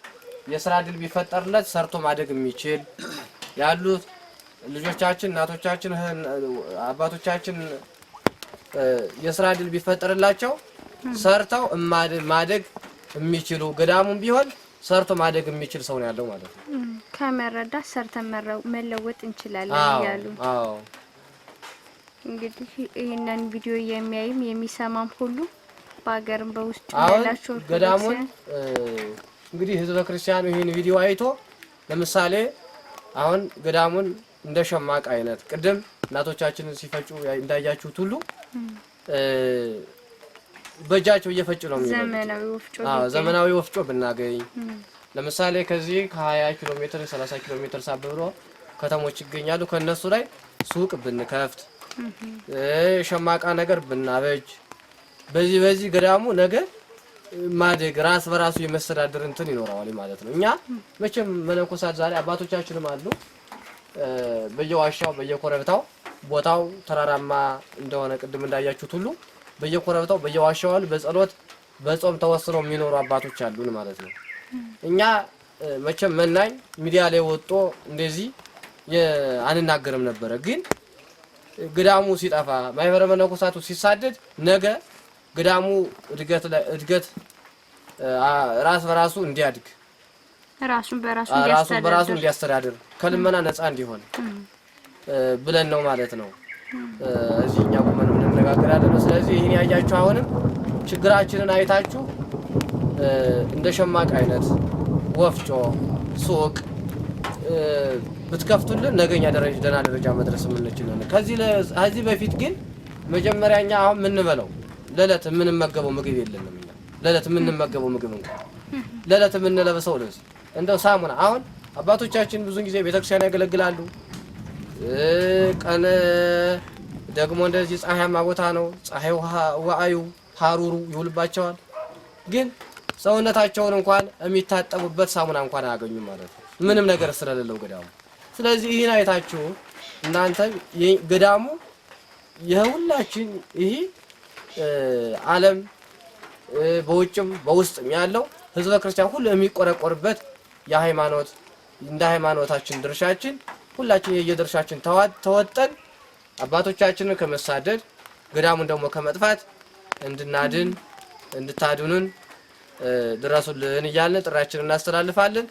የስራ እድል ቢፈጠርለት ሰርቶ ማደግ የሚችል ያሉት ልጆቻችን እናቶቻችን አባቶቻችን የስራ እድል ቢፈጠርላቸው ሰርተው ማደግ የሚችሉ ገዳሙም ቢሆን ሰርቶ ማደግ የሚችል ሰው ነው ያለው ማለት ነው። ከመረዳት ሰርተን መለወጥ እንችላለን ይላሉ። አዎ እንግዲህ ይሄንን ቪዲዮ የሚያይም የሚሰማም ሁሉ በአገርም በውስጥ ያላችሁ ገዳሙን እንግዲህ ህዝበ ክርስቲያኑ ይሄን ቪዲዮ አይቶ ለምሳሌ አሁን ገዳሙን እንደ ሸማቅ አይነት ቅድም እናቶቻችንን ሲፈጩ እንዳያችሁት ሁሉ በእጃቸው እየፈጩ ነው የሚለው። ዘመናዊ ወፍጮ ብናገኝ ለምሳሌ ከዚህ ከ20 ኪሎ ሜትር 30 ኪሎ ሜትር ሳብብሮ ከተሞች ይገኛሉ። ከነሱ ላይ ሱቅ ብንከፍት ሸማቃ ነገር ብናበጅ በዚህ ገዳሙ ነገር ማደግ ራስ በራሱ የመስተዳደር እንትን ይኖራል ማለት ነው። እኛ መቼም መነኮሳት ዛሬ አባቶቻችንም አሉ በየዋሻው በየኮረብታው ቦታው ተራራማ እንደሆነ ቅድም እንዳያችሁት ሁሉ በየኮረብታው በየዋሻው አሉ በጸሎት በጾም ተወስነው የሚኖሩ አባቶች አሉን ማለት ነው። እኛ መቼም መናኝ ሚዲያ ላይ ወጥቶ እንደዚህ አንናገርም ነበረ። ግን ገዳሙ ሲጠፋ ማህበረ መነኮሳቱ ሲሳደድ ነገ ገዳሙ እድገት ራስ በራሱ እንዲያድግ ራሱን በራሱ እንዲያስተዳድር ከልመና ነፃ እንዲሆን ብለን ነው ማለት ነው። እዚህኛ ቆመን እንነጋገራለን። ስለዚህ ይሄን ያያችሁ አሁንም ችግራችንን አይታችሁ እንደ ሸማቅ አይነት ወፍጮ ሱቅ ብትከፍቱልን ነገኛ ደህና ደረጃ መድረስ የምንችል። ከዚህ በፊት ግን መጀመሪያኛ አሁን የምንበለው ለዕለት የምንመገበው ምግብ የለንም። እኛ ለዕለት የምንመገበው ምግብ እንኳን ለዕለት የምንለብሰው ልብስ እንደው ሳሙና አሁን አባቶቻችን ብዙ ጊዜ ቤተክርስቲያን ያገለግላሉ። ቀን ደግሞ እንደዚህ ፀሐያማ ቦታ ነው። ፀሐይ ዋአዩ ሀሩሩ ይውልባቸዋል። ግን ሰውነታቸውን እንኳን የሚታጠቡበት ሳሙና እንኳን አያገኙም ማለት ነው፣ ምንም ነገር ስለሌለው ገዳሙ። ስለዚህ ይህን አይታችሁ እናንተ ገዳሙ የሁላችን ይሄ ዓለም በውጭም በውስጥም ያለው ህዝበ ክርስቲያን ሁሉ የሚቆረቆርበት የሃይማኖት እንደ ሃይማኖታችን ድርሻችን ሁላችን የየድርሻችን ተወጠን አባቶቻችንን ከመሳደድ ገዳሙን ደግሞ ከመጥፋት እንድናድን እንድታድኑን ድረሱልን እያልን ጥሪያችንን እናስተላልፋለን።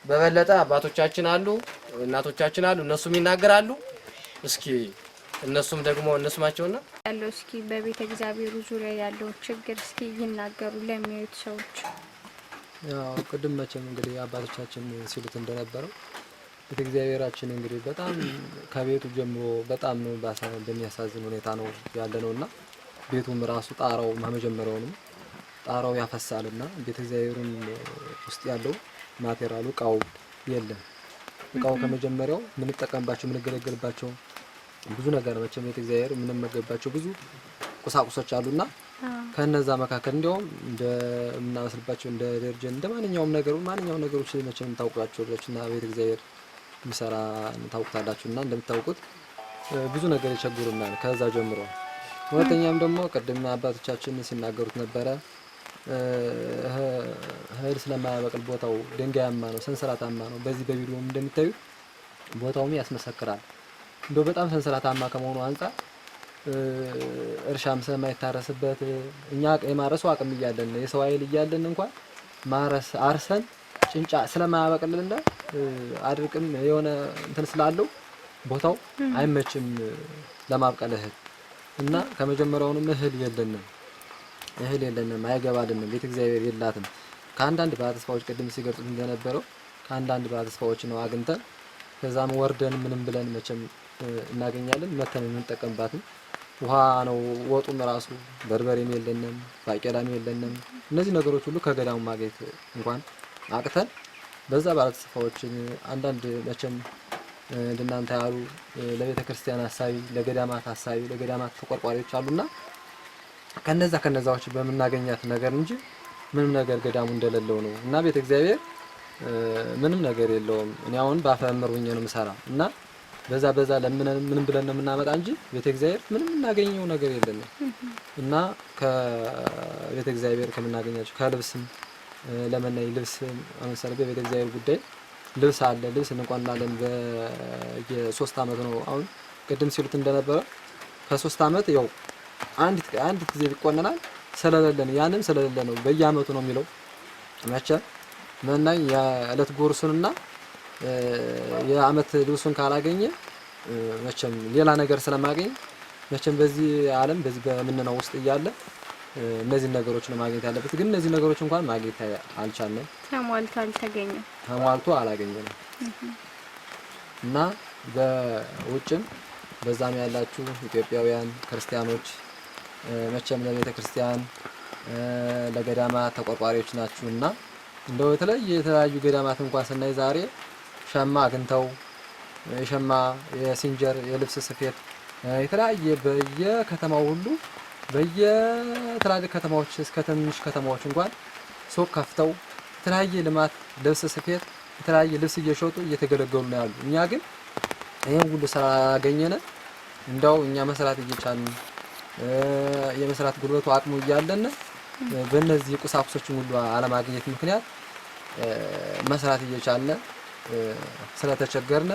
በበለጠ አባቶቻችን አሉ፣ እናቶቻችን አሉ፣ እነሱም ይናገራሉ። እስኪ እነሱም ደግሞ እንስማቸውና ያለው እስኪ በቤተ እግዚአብሔሩ ዙሪያ ያለው ችግር እስኪ ይናገሩ ለሚያዩት ሰዎች። ያው ቅድም መቼም እንግዲህ አባቶቻችን ሲሉት እንደነበረው ቤተ እግዚአብሔራችን እንግዲህ በጣም ከቤቱ ጀምሮ በጣም ነው በሚያሳዝን ሁኔታ ነው ያለነውና ቤቱም ራሱ ጣራው መጀመሪያውንም ጣራው ያፈሳልና ቤተ እግዚአብሔሩን ውስጥ ያለው ማቴሪያሉ እቃው የለም። እቃው ከመጀመሪያው የምንጠቀምባቸው የምንገለገልባቸው ብዙ ነገር መቼም ቤተ እግዚአብሔር የምንመገብባቸው ብዙ ቁሳቁሶች አሉና ከነዛ መካከል እንዲያውም እንደ ምናመስልባቸው እንደ ደርጀን እንደ ማንኛውም ነገሮች መቼም ታውቋቸውላችሁና ቤተ እግዚአብሔር የሚሰራ ታውቁታላችሁና እንደምታውቁት ብዙ ነገር ይቸግሩናል ከዛ ጀምሮ። ሁለተኛም ደግሞ ቅድም አባቶቻችን ሲናገሩት ነበረ እህል ስለማያበቅል ቦታው ድንጋያማ ነው፣ ሰንሰለታማ ነው። በዚህ በቪዲዮም እንደምታዩት ቦታውም ያስመሰክራል። እንደው በጣም ሰንሰለታማ ከመሆኑ አንፃር እርሻም ስለማይታረስበት እኛ የማረሱ አቅም እያለን የሰው ኃይል እያለን እንኳን ማረስ አርሰን ጭንጫ ስለማያበቅልልና አድርቅም የሆነ እንትን ስላለው ቦታው አይመችም ለማብቀል እህል እና ከመጀመሪያውንም እህል የለንም አይገባልንም። ቤተ እግዚአብሔር የላትም። ከአንዳንድ ባለተስፋዎች ቅድም ሲገልጹት እንደነበረው ከአንዳንድ ባለተስፋዎች ነው አግኝተን ከዛም ወርደን ምንም ብለን መቼም እናገኛለን መተን የምንጠቀምባትም ውሃ ነው። ወጡም ራሱ በርበሬም የለንም፣ ባቄላም የለንም። እነዚህ ነገሮች ሁሉ ከገዳሙ ማግኘት እንኳን አቅተን በዛ ባለተስፋዎችን አንዳንድ መቼም እንደናንተ ያሉ ለቤተ ክርስቲያን ሐሳቢ ለገዳማት ሐሳቢ ለገዳማት ተቆርቋሪዎች አሉና ከነዛዎች በመናገኛት ነገር እንጂ ምንም ነገር ገዳሙ እንደሌለው ነው። እና ቤተ እግዚአብሔር ምንም ነገር የለውም። እኔ አሁን ባፈመር ሆኜ ነው የምሰራ እና በዛ ለምንም ምንም ብለን ነው የምናመጣ እንጂ ቤተ እግዚአብሔር ምንም እናገኘው ነገር የለንም። እና ከቤተ እግዚአብሔር ከምናገኛቸው ከልብስም ለመናይ ልብስ አመሰለ በቤተ እግዚአብሔር ጉዳይ ልብስ አለ። ልብስ እንቆናለን በየ3 አመት ነው። አሁን ቅድም ሲሉት እንደነበረ ከ3 አመት ያው አንድ ጊዜ ይቆነናል። ስለሌለን ያንም ስለሌለ ነው በየአመቱ ነው የሚለው መቼም መናኝ የእለት ጎርሱንና የአመት ልብሱን ካላገኘ መቼም ሌላ ነገር ስለማገኝ መቼም በዚህ ዓለም በዚህ በምንነው ውስጥ እያለ እነዚህ ነገሮች ነው ማግኘት ያለበት። ግን እነዚህ ነገሮች እንኳን ማግኘት አልቻልንም። ተሟልቶ አላገኘንም። እና በውጭም በዛም ያላችሁ ኢትዮጵያውያን ክርስቲያኖች መቼም ለቤተ ክርስቲያን ለገዳማት ተቆርቋሪዎች ናችሁና እንደው የተለያዩ ገዳማት እንኳን ስናይ ዛሬ ሸማ አግኝተው የሸማ የሲንጀር የልብስ ስፌት የተለያየ በየከተማው ሁሉ በየትላልቅ ከተማዎች እስከ ትንሽ ከተማዎች እንኳን ሱቅ ከፍተው የተለያየ ልማት ልብስ ስፌት የተለያየ ልብስ እየሸጡ እየተገለገሉ ነው ያሉ። እኛ ግን ይሄን ሁሉ ስላገኘነ እንዳው እኛ መስራት እየቻልን የመስራት ጉልበቱ አቅሙ እያለን በእነዚህ ቁሳቁሶችን ሁሉ አለማግኘት ምክንያት መስራት እየቻልን ስለተቸገርነ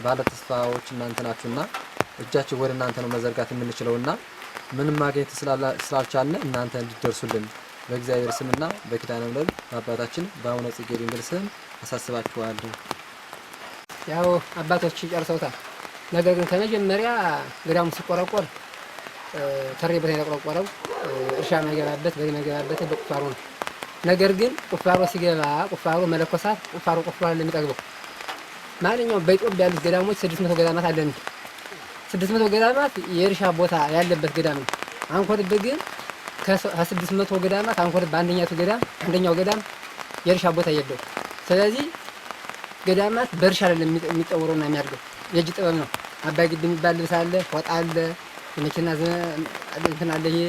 ባለ ተስፋዎች እናንተ ናችሁና እጃችን ወደ እናንተ ነው መዘርጋት የምንችለውና ምንም ማግኘት ስላልቻልን እናንተ እንድትደርሱልን በእግዚአብሔር ስምና በኪዳነ ምሕረት በአባታችን በአቡነ ጽጌ ድንግል ስም አሳስባችኋለሁ። ያው አባቶች ጨርሰውታል። ነገር ግን ከመጀመሪያ ገዳሙ ሲቆረቆር ተሬ ቦታ የተቆረቆረው እርሻ መገባበት በመገባበት በቁፋሮ ነው። ነገር ግን ቁፋሮ ሲገባ ቁፋሮ መለኮሳት ቁፋሮ ቆፍሯል የሚጠግበው ማንኛውም በኢትዮጵያ ያሉት ገዳሞች 600 ገዳማት አለን። 600 ገዳማት የእርሻ ቦታ ያለበት ገዳም ነው። አንኮርብ ግን ከ600 ገዳማት አንኮርብ አንደኛው ገዳም የእርሻ ቦታ የለው። ስለዚህ ገዳማት በእርሻ አይደለም የሚጠወረውና የሚያድገው የእጅ ጥበብ ነው። አባይ ግድ የሚባል ልብስ አለ፣ ፎጣ አለ፣ የመኪና እንትን አለ፣ ይሄ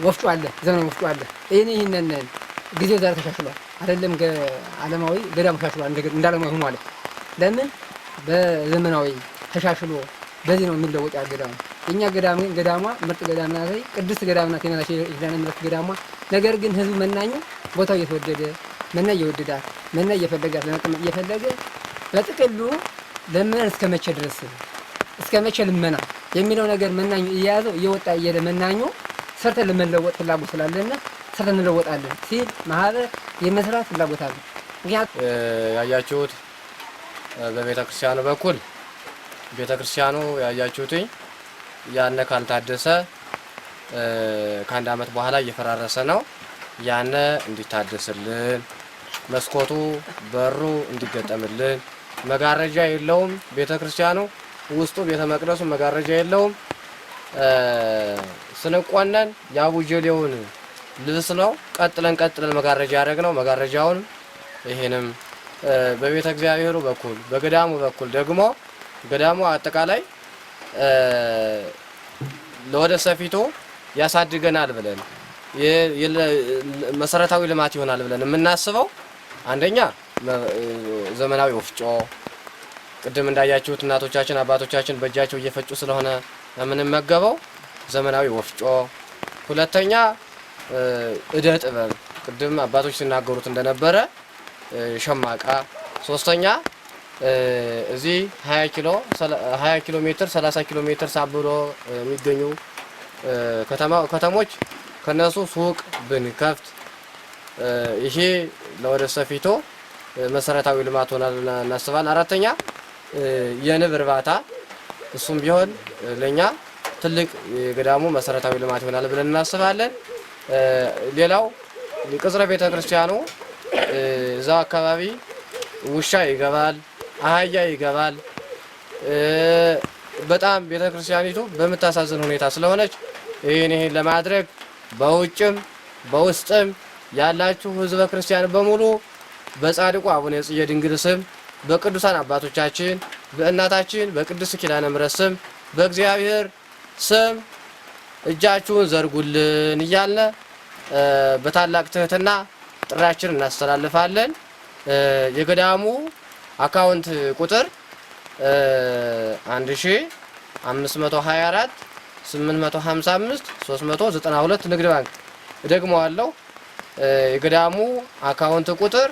ወፍጮ አለ፣ ዘመናዊ ወፍጮ አለ። ይሄንን ጊዜው ዛሬ ተሻሽሏል። አይደለም ዓለማዊ ገዳሙ ተሻሽሏል። እንዳለማዊ ሆኗል። ለምን በዘመናዊ ተሻሽሎ በዚህ ነው የሚለወጥ ገዳሙ። የኛ ገዳሟ ምርጥ ገዳም ናት፣ ቅድስት ገዳም ናት፣ የኪዳነ ምሕረት ገዳሟ። ነገር ግን ህዝቡ መናኙ ቦታው እየተወደደ መና እየወደዳት መና እየፈለጋት ለመቀመጥ እየፈለገ በጥቅሉ ለምን እስከ መቼ ድረስ እስከ መቼ ልመና የሚለው ነገር መናኙ እየያዘው እየወጣ እየለ መናኙ ሰርተን ለመለወጥ ፍላጎት ስላለና ሰርተን እንለወጣለን ሲል ማህበር የመስራት ፍላጎት አለ። ምክንያቱም ያያችሁት በቤተ ክርስቲያኑ በኩል ቤተ ክርስቲያኑ ያያችሁትኝ ያነ ካልታደሰ ከአንድ አመት በኋላ እየፈራረሰ ነው። ያነ እንዲታደስልን መስኮቱ በሩ እንዲገጠምልን መጋረጃ የለውም ቤተ ክርስቲያኑ ውስጡ ቤተ መቅደሱ መጋረጃ የለውም። ስንቆነን ያቡጀሌውን ልብስ ነው ቀጥለን መጋረጃ ያደረግነው። መጋረጃውን ይሄንም በቤተ እግዚአብሔሩ በኩል በገዳሙ በኩል ደግሞ ገዳሙ አጠቃላይ ለወደ ሰፊቱ ያሳድገናል ብለን መሰረታዊ ልማት ይሆናል ብለን የምናስበው አንደኛ ዘመናዊ ወፍጮ ቅድም እንዳያችሁት እናቶቻችን አባቶቻችን በእጃቸው እየፈጩ ስለሆነ የምንመገበው ዘመናዊ ወፍጮ፣ ሁለተኛ እደ ጥበብ ቅድም አባቶች ሲናገሩት እንደነበረ ሸማቃ፣ ሶስተኛ እዚህ 20 ኪሎ ሜትር 30 ኪሎ ሜትር ሳብሎ የሚገኙ ከተሞች ከነሱ ሱቅ ብንከፍት ይሄ ለወደ ሰፊቶ መሰረታዊ ልማት ሆናል እናስባለን። አራተኛ የንብ እርባታ እሱም ቢሆን ለኛ ትልቅ የገዳሙ መሰረታዊ ልማት ይሆናል ብለን እናስባለን። ሌላው ቅጽረ ቤተ ክርስቲያኑ እዛው አካባቢ ውሻ ይገባል፣ አህያ ይገባል። በጣም ቤተ ክርስቲያኒቱ በምታሳዝን ሁኔታ ስለሆነች ይሄን ለማድረግ በውጭም በውስጥም ያላችሁ ህዝበ ክርስቲያን በሙሉ በጻድቁ አቡነ ጽጌ ድንግል ስም በቅዱሳን አባቶቻችን በእናታችን በቅድስት ኪዳነ ምሕረት ስም በእግዚአብሔር ስም እጃችሁን ዘርጉልን እያልን በታላቅ ትህትና ጥሪያችንን እናስተላልፋለን። የገዳሙ አካውንት ቁጥር 1524 855 392 ንግድ ባንክ ደግመዋለሁ። የገዳሙ አካውንት ቁጥር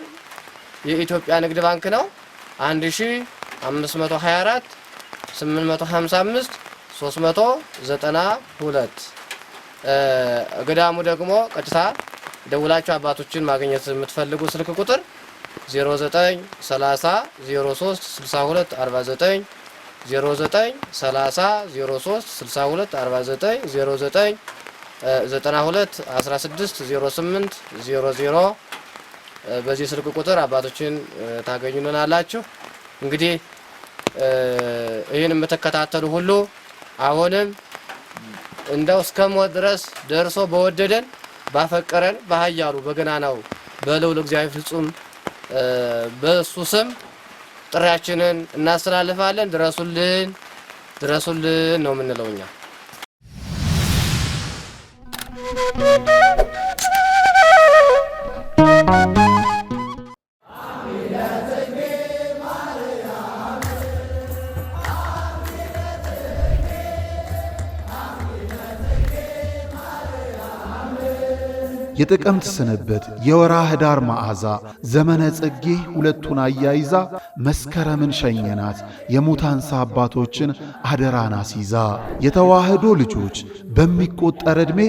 የኢትዮጵያ ንግድ ባንክ ነው። 1524 855 392 ገዳሙ ደግሞ ቀጥታ ደውላችሁ አባቶችን ማግኘት የምትፈልጉ ስልክ ቁጥር 09 30 03 62 49 09 30 03 62 49 09 92 16 08 00 በዚህ ስልክ ቁጥር አባቶችን ታገኙናላችሁ። እንግዲህ ይህን የምትከታተሉ ሁሉ አሁንም እንደው እስከሞት ድረስ ደርሶ በወደደን ባፈቀረን በኃያሉ በገናናው በልዑል እግዚአብሔር ፍጹም በእሱ ስም ጥሪያችንን እናስተላልፋለን። ድረሱልን ነው የምንለው እኛ። የጥቅምት ስንብት የወራ ህዳር መዓዛ ዘመነ ጽጌ ሁለቱን አያይዛ መስከረምን ሸኘናት የሙታንሳ አባቶችን አደራን አስይዛ። የተዋህዶ ልጆች በሚቆጠር ዕድሜ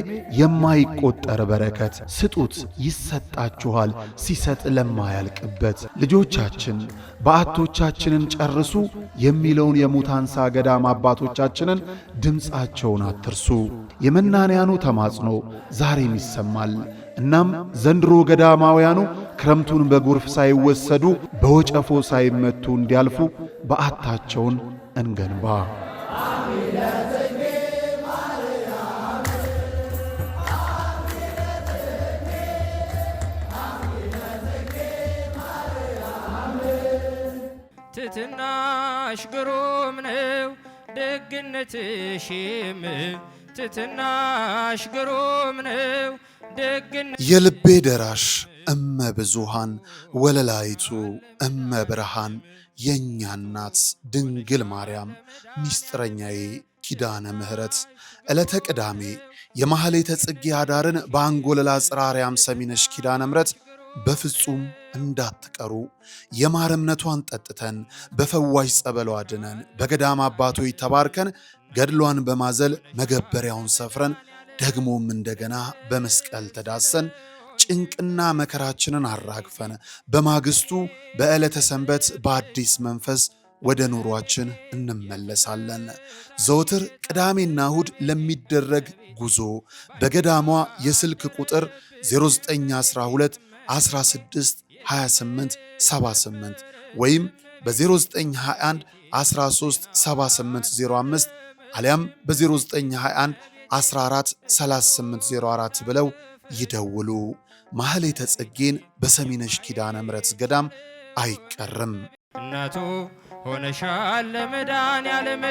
የማይቆጠር በረከት ስጡት ይሰጣችኋል ሲሰጥ ለማያልቅበት። ልጆቻችን በዓቶቻችንን ጨርሱ የሚለውን የሙታንሳ ገዳም አባቶቻችንን ድምፃቸውን አትርሱ። የመናንያኑ ተማጽኖ ዛሬም ይሰማል። እናም ዘንድሮ ገዳማውያኑ ክረምቱን በጎርፍ ሳይወሰዱ በወጨፎ ሳይመቱ እንዲያልፉ በዓታቸውን እንገንባ። ትትናሽ ግሩም ነው ደግነትሽም ትትናሽ ግሩም ነው ደግነትሽ። የልቤ ደራሽ እመ ብዙሃን ወለላይቱ እመ ብርሃን የእኛ እናት ድንግል ማርያም ሚስጥረኛዬ ኪዳነ ምሕረት ዕለተ ቅዳሜ የማህሌተ ጽጌ አዳርን በአንጎለላ ጽራርያም ሰሚነሽ ኪዳነ ምሕረት በፍጹም እንዳትቀሩ። የማር እምነቷን ጠጥተን በፈዋሽ ጸበሏ ድነን በገዳም አባቶች ተባርከን ገድሏን በማዘል መገበሪያውን ሰፍረን ደግሞም እንደገና በመስቀል ተዳሰን ጭንቅና መከራችንን አራግፈን በማግስቱ በዕለተ ሰንበት በአዲስ መንፈስ ወደ ኑሯችን እንመለሳለን። ዘወትር ቅዳሜና እሁድ ለሚደረግ ጉዞ በገዳሟ የስልክ ቁጥር 0912 16 28 78 ወይም በ0921 13 78 05 አሊያም በ0921 14 38 04 ብለው ይደውሉ። ማህሌተ ጽጌን በሰሚነሽ ኪዳነ ምሕረት ገዳም አይቀርም። እናቱ ሆነሻል ለመድኃኔዓለም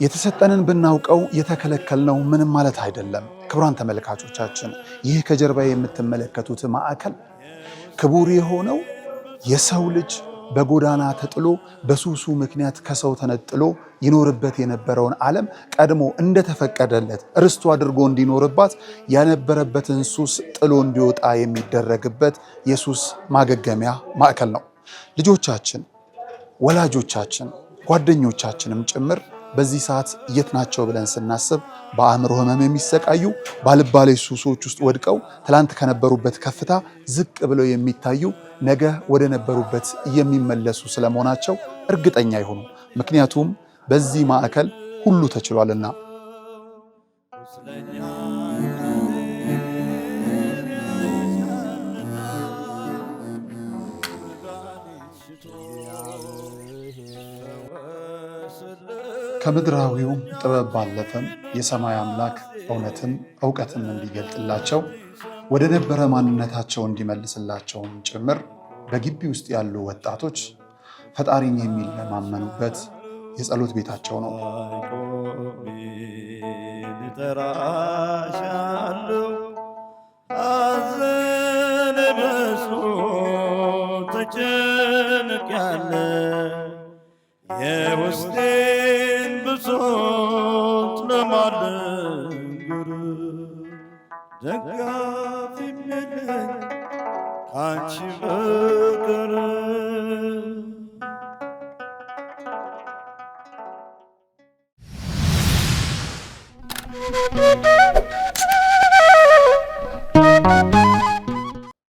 የተሰጠንን ብናውቀው የተከለከልነው ምንም ማለት አይደለም። ክቡራን ተመልካቾቻችን ይህ ከጀርባ የምትመለከቱት ማዕከል ክቡር የሆነው የሰው ልጅ በጎዳና ተጥሎ በሱሱ ምክንያት ከሰው ተነጥሎ ይኖርበት የነበረውን ዓለም ቀድሞ እንደተፈቀደለት ርስቱ አድርጎ እንዲኖርባት ያነበረበትን ሱስ ጥሎ እንዲወጣ የሚደረግበት የሱስ ማገገሚያ ማዕከል ነው። ልጆቻችን፣ ወላጆቻችን፣ ጓደኞቻችንም ጭምር በዚህ ሰዓት የት ናቸው ብለን ስናስብ በአእምሮ ህመም የሚሰቃዩ ባልባሌ ሱሶች ውስጥ ወድቀው ትላንት ከነበሩበት ከፍታ ዝቅ ብለው የሚታዩ ነገ ወደ ነበሩበት የሚመለሱ ስለመሆናቸው እርግጠኛ ይሁኑ። ምክንያቱም በዚህ ማዕከል ሁሉ ተችሏልና። ከምድራዊው ጥበብ ባለፈም የሰማይ አምላክ እውነትም ዕውቀትም እንዲገልጥላቸው ወደ ነበረ ማንነታቸው እንዲመልስላቸውም ጭምር በግቢ ውስጥ ያሉ ወጣቶች ፈጣሪን የሚለማመኑበት የጸሎት ቤታቸው ነው። አዘን በሶ ተጨንቄያለ የውስጤን ብሶት ለማልነግር ደጋፊም የለኝ ካንቺ በቀር